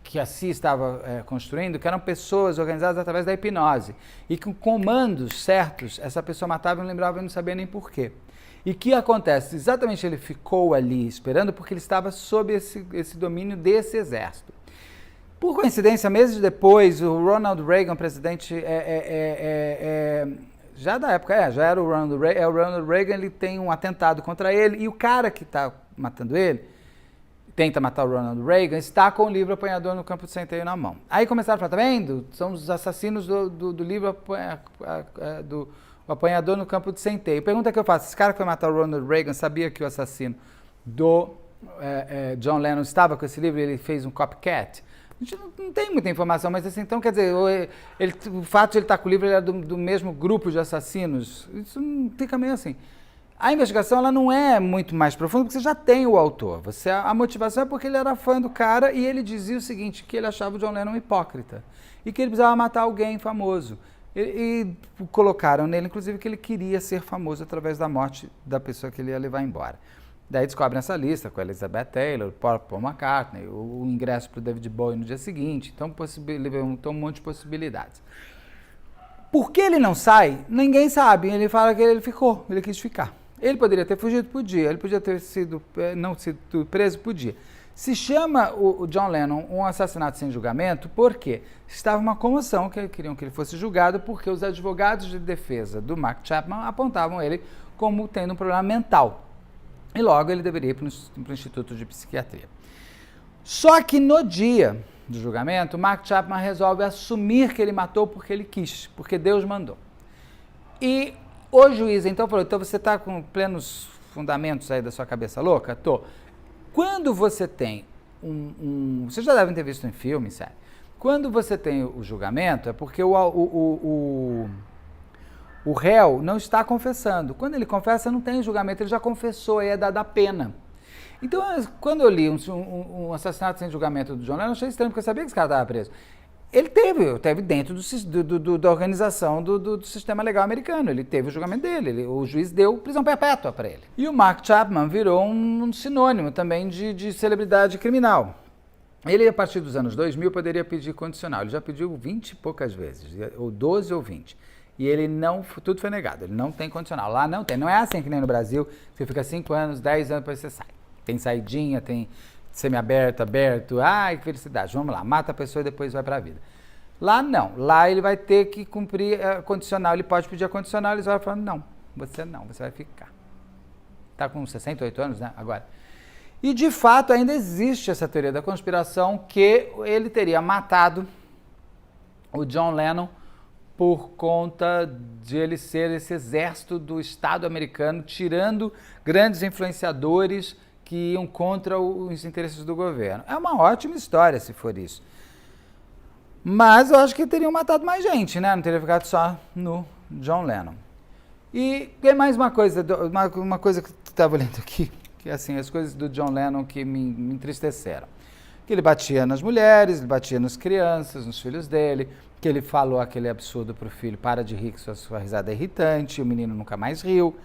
que a CIA estava construindo, que eram pessoas organizadas através da hipnose, e com comandos certos, essa pessoa matava e não lembrava e não sabia nem porquê. E o que acontece? Exatamente, ele ficou ali esperando porque ele estava sob esse domínio desse exército. Por coincidência, meses depois, o Ronald Reagan, presidente, já da época, já era o Ronald Reagan, ele tem um atentado contra ele, e o cara que está matando ele, tenta matar o Ronald Reagan, está com o livro Apanhador no Campo de Centeio na mão. Aí começaram a falar, tá vendo? São os assassinos do livro do Apanhador no Campo de Centeio. Pergunta que eu faço, esse cara que foi matar o Ronald Reagan sabia que o assassino do John Lennon estava com esse livro e ele fez um copycat? A gente não tem muita informação, mas assim, então quer dizer, o fato de ele estar com o livro, ele era do mesmo grupo de assassinos, isso não fica meio assim. A investigação ela não é muito mais profunda, porque você já tem o autor. A motivação é porque ele era fã do cara e ele dizia o seguinte, que ele achava o John Lennon um hipócrita e que ele precisava matar alguém famoso. E colocaram nele, inclusive, que ele queria ser famoso através da morte da pessoa que ele ia levar embora. Daí descobrem essa lista com a Elizabeth Taylor, Paul McCartney, o ingresso para o David Bowie no dia seguinte. Então, um monte de possibilidades. Por que ele não sai? Ninguém sabe. Ele fala que ele ficou, ele quis ficar. Ele poderia ter fugido? Podia. Ele podia ter não sido preso? Podia. Se chama o John Lennon um assassinato sem julgamento porque estava uma comoção que queriam que ele fosse julgado porque os advogados de defesa do Mark Chapman apontavam ele como tendo um problema mental. E logo ele deveria ir para o Instituto de Psiquiatria. Só que no dia do julgamento, Mark Chapman resolve assumir que ele matou porque ele quis, porque Deus mandou. E o juiz então falou, então você está com plenos fundamentos aí da sua cabeça louca? Tô. Quando você tem vocês já devem ter visto em filme, sério. Quando você tem o julgamento, é porque o réu não está confessando. Quando ele confessa, não tem julgamento, ele já confessou, aí é dada a pena. Então, quando eu li um assassinato sem julgamento do John Lennon, eu achei estranho, porque eu sabia que esse cara estava preso. Ele teve dentro da organização do sistema legal americano, ele teve o julgamento dele, o juiz deu prisão perpétua para ele. E o Mark Chapman virou um sinônimo também de celebridade criminal. Ele, a partir dos anos 2000, poderia pedir condicional, ele já pediu 20 e poucas vezes, ou 12 ou 20. E ele não, tudo foi negado, ele não tem condicional, lá não tem, não é assim que nem no Brasil, você fica 5 anos, 10 anos, depois você sai. Tem saidinha, tem semiaberto, aberto, ai que felicidade, vamos lá, mata a pessoa e depois vai para a vida. Lá não, lá ele vai ter que cumprir a condicional, ele pode pedir a condicional, eles vão falar, não, você vai ficar. Está com 68 anos, né, agora. E de fato ainda existe essa teoria da conspiração que ele teria matado o John Lennon por conta de ele ser esse exército do Estado americano, tirando grandes influenciadores que iam contra os interesses do governo. É uma ótima história se for isso. Mas eu acho que teriam matado mais gente, né? Não teria ficado só no John Lennon. E tem mais uma coisa que tu estava lendo aqui, que é assim, as coisas do John Lennon que me entristeceram. Que ele batia nas mulheres, ele batia nas crianças, nos filhos dele, que ele falou aquele absurdo pro filho, para de rir que sua risada é irritante, o menino nunca mais riu.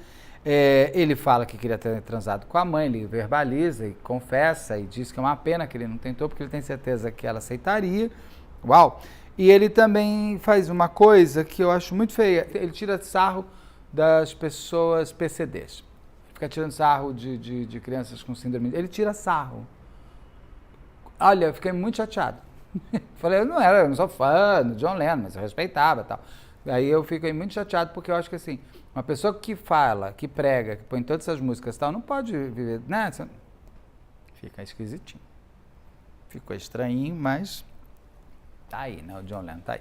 Ele fala que queria ter transado com a mãe, ele verbaliza e confessa e diz que é uma pena que ele não tentou, porque ele tem certeza que ela aceitaria. Uau! E ele também faz uma coisa que eu acho muito feia, ele tira sarro das pessoas PCDs. Fica tirando sarro de crianças com síndrome, ele tira sarro. Olha, eu fiquei muito chateado. Falei, eu não sou fã do John Lennon, mas eu respeitava e tal. Aí eu fiquei muito chateado porque eu acho que assim, uma pessoa que fala, que prega, que põe todas essas músicas e tal, não pode viver, né? Fica esquisitinho. Ficou estranhinho, mas tá aí, né? O John Lennon tá aí.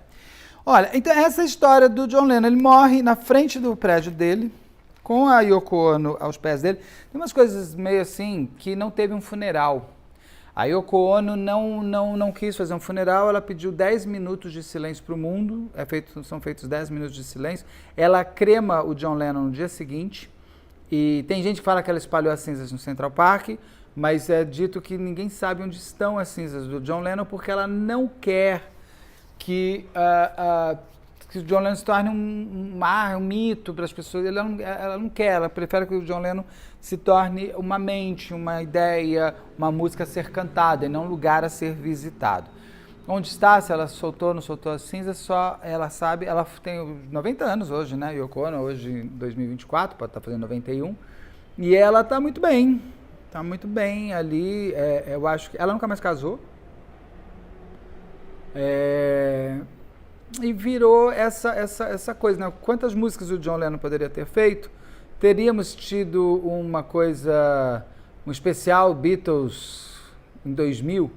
Olha, então essa história do John Lennon, ele morre na frente do prédio dele, com a Yoko Ono aos pés dele. Tem umas coisas meio assim, que não teve um funeral. A Yoko Ono não quis fazer um funeral, ela pediu 10 minutos de silêncio para o mundo, são feitos 10 minutos de silêncio. Ela crema o John Lennon no dia seguinte, e tem gente que fala que ela espalhou as cinzas no Central Park, mas é dito que ninguém sabe onde estão as cinzas do John Lennon, porque ela não quer que o John Lennon se torne um mito para as pessoas. Ela não quer, ela prefere que o John Lennon se torne uma mente, uma ideia, uma música a ser cantada e não um lugar a ser visitado. Onde está, se ela soltou ou não soltou as cinzas, só ela sabe. Ela tem 90 anos hoje, né? Yoko Ono, hoje em 2024, pode estar fazendo 91. E ela está muito bem. Está muito bem ali. Eu acho que ela nunca mais casou. E virou essa coisa, né? Quantas músicas o John Lennon poderia ter feito? Teríamos tido uma coisa, um especial Beatles em 2000,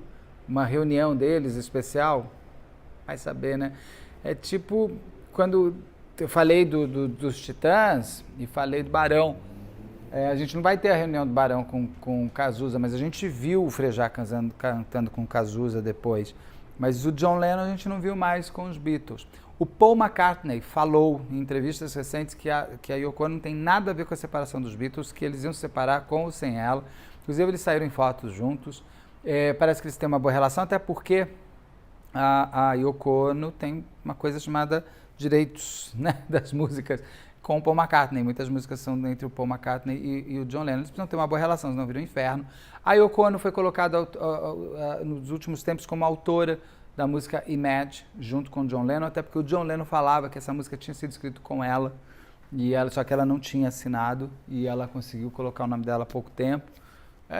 uma reunião deles especial, vai saber, né? É tipo, quando eu falei dos Titãs e falei do Barão, a gente não vai ter a reunião do Barão com Cazuza, mas a gente viu o Frejá cantando com Cazuza depois. Mas o John Lennon a gente não viu mais com os Beatles. O Paul McCartney falou em entrevistas recentes que a Yoko Ono não tem nada a ver com a separação dos Beatles, que eles iam se separar com ou sem ela. Inclusive eles saíram em fotos juntos. Parece que eles têm uma boa relação, até porque a Yoko Ono tem uma coisa chamada direitos, né, das músicas com o Paul McCartney. Muitas músicas são entre o Paul McCartney e o John Lennon. Eles precisam ter uma boa relação, senão viram um inferno. A Yoko Ono foi colocada nos últimos tempos como autora da música Imagine, junto com o John Lennon, até porque o John Lennon falava que essa música tinha sido escrita com ela, só que ela não tinha assinado, e ela conseguiu colocar o nome dela há pouco tempo.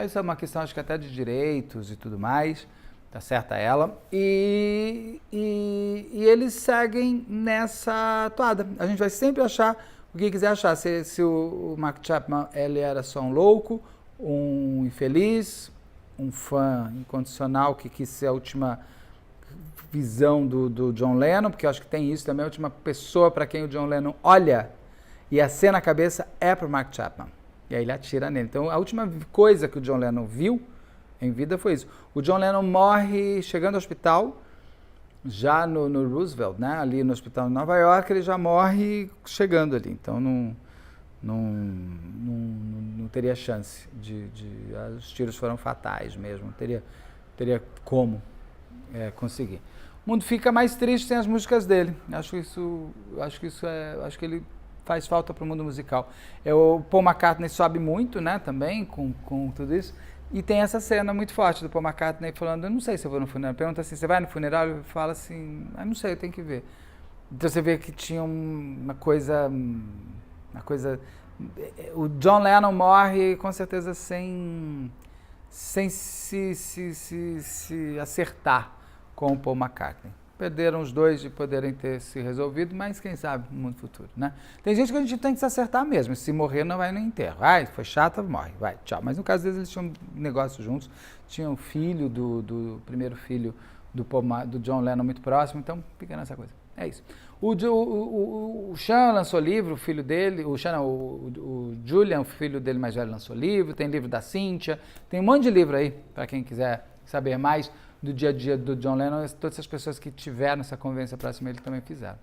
Isso é uma questão, acho que até de direitos e tudo mais, tá certa ela. E eles seguem nessa toada. A gente vai sempre achar o que quiser achar. Se o Mark Chapman, ele era só um louco, um infeliz, um fã incondicional que quis ser a última visão do John Lennon, porque eu acho que tem isso também, a última pessoa para quem o John Lennon olha e acena na cabeça é para o Mark Chapman. E aí ele atira nele. Então a última coisa que o John Lennon viu em vida foi isso. O John Lennon morre chegando ao hospital, já no Roosevelt, né? Ali no hospital de Nova York, ele já morre chegando ali. Então não teria chance os tiros foram fatais mesmo, não teria como conseguir. O mundo fica mais triste sem as músicas dele. Acho que ele faz falta para o mundo musical. O Paul McCartney sobe muito, né, também com tudo isso. E tem essa cena muito forte do Paul McCartney falando, eu não sei se eu vou no funeral. Pergunta assim, você vai no funeral? Ele fala assim, não sei, eu tenho que ver. Então você vê que tinha uma coisa... O John Lennon morre com certeza sem se acertar com o Paul McCartney. Perderam os dois de poderem ter se resolvido, mas quem sabe no mundo futuro, né? Tem gente que a gente tem que se acertar mesmo. Se morrer, não vai no enterro. Foi chata, morre, vai, tchau. Mas no caso deles, eles tinham um negócio juntos. Tinham um filho do primeiro filho do John Lennon muito próximo, então fica nessa coisa. É isso. O Sean lançou livro, o filho dele, o Julian, o filho dele mais velho, lançou livro, tem livro da Cynthia, tem um monte de livro aí, para quem quiser saber mais do dia a dia do John Lennon, todas essas pessoas que tiveram essa convivência próxima, ele também fizeram.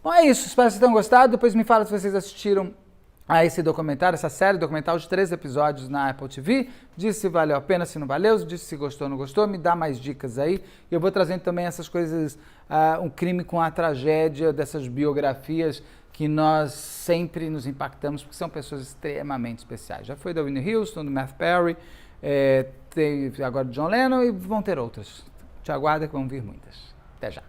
Bom, é isso, espero que vocês tenham gostado, depois me fala se vocês assistiram a esse documentário, essa série documental de 3 episódios na Apple TV, diz se valeu a pena, se não valeu, diz se gostou ou não gostou, me dá mais dicas aí, e eu vou trazendo também essas coisas, um crime com a tragédia, dessas biografias que nós sempre nos impactamos, porque são pessoas extremamente especiais. Já foi da Whitney Houston, do Matthew Perry, tem agora do John Lennon e vão ter outras. Te aguarda que vão vir muitas. Até já.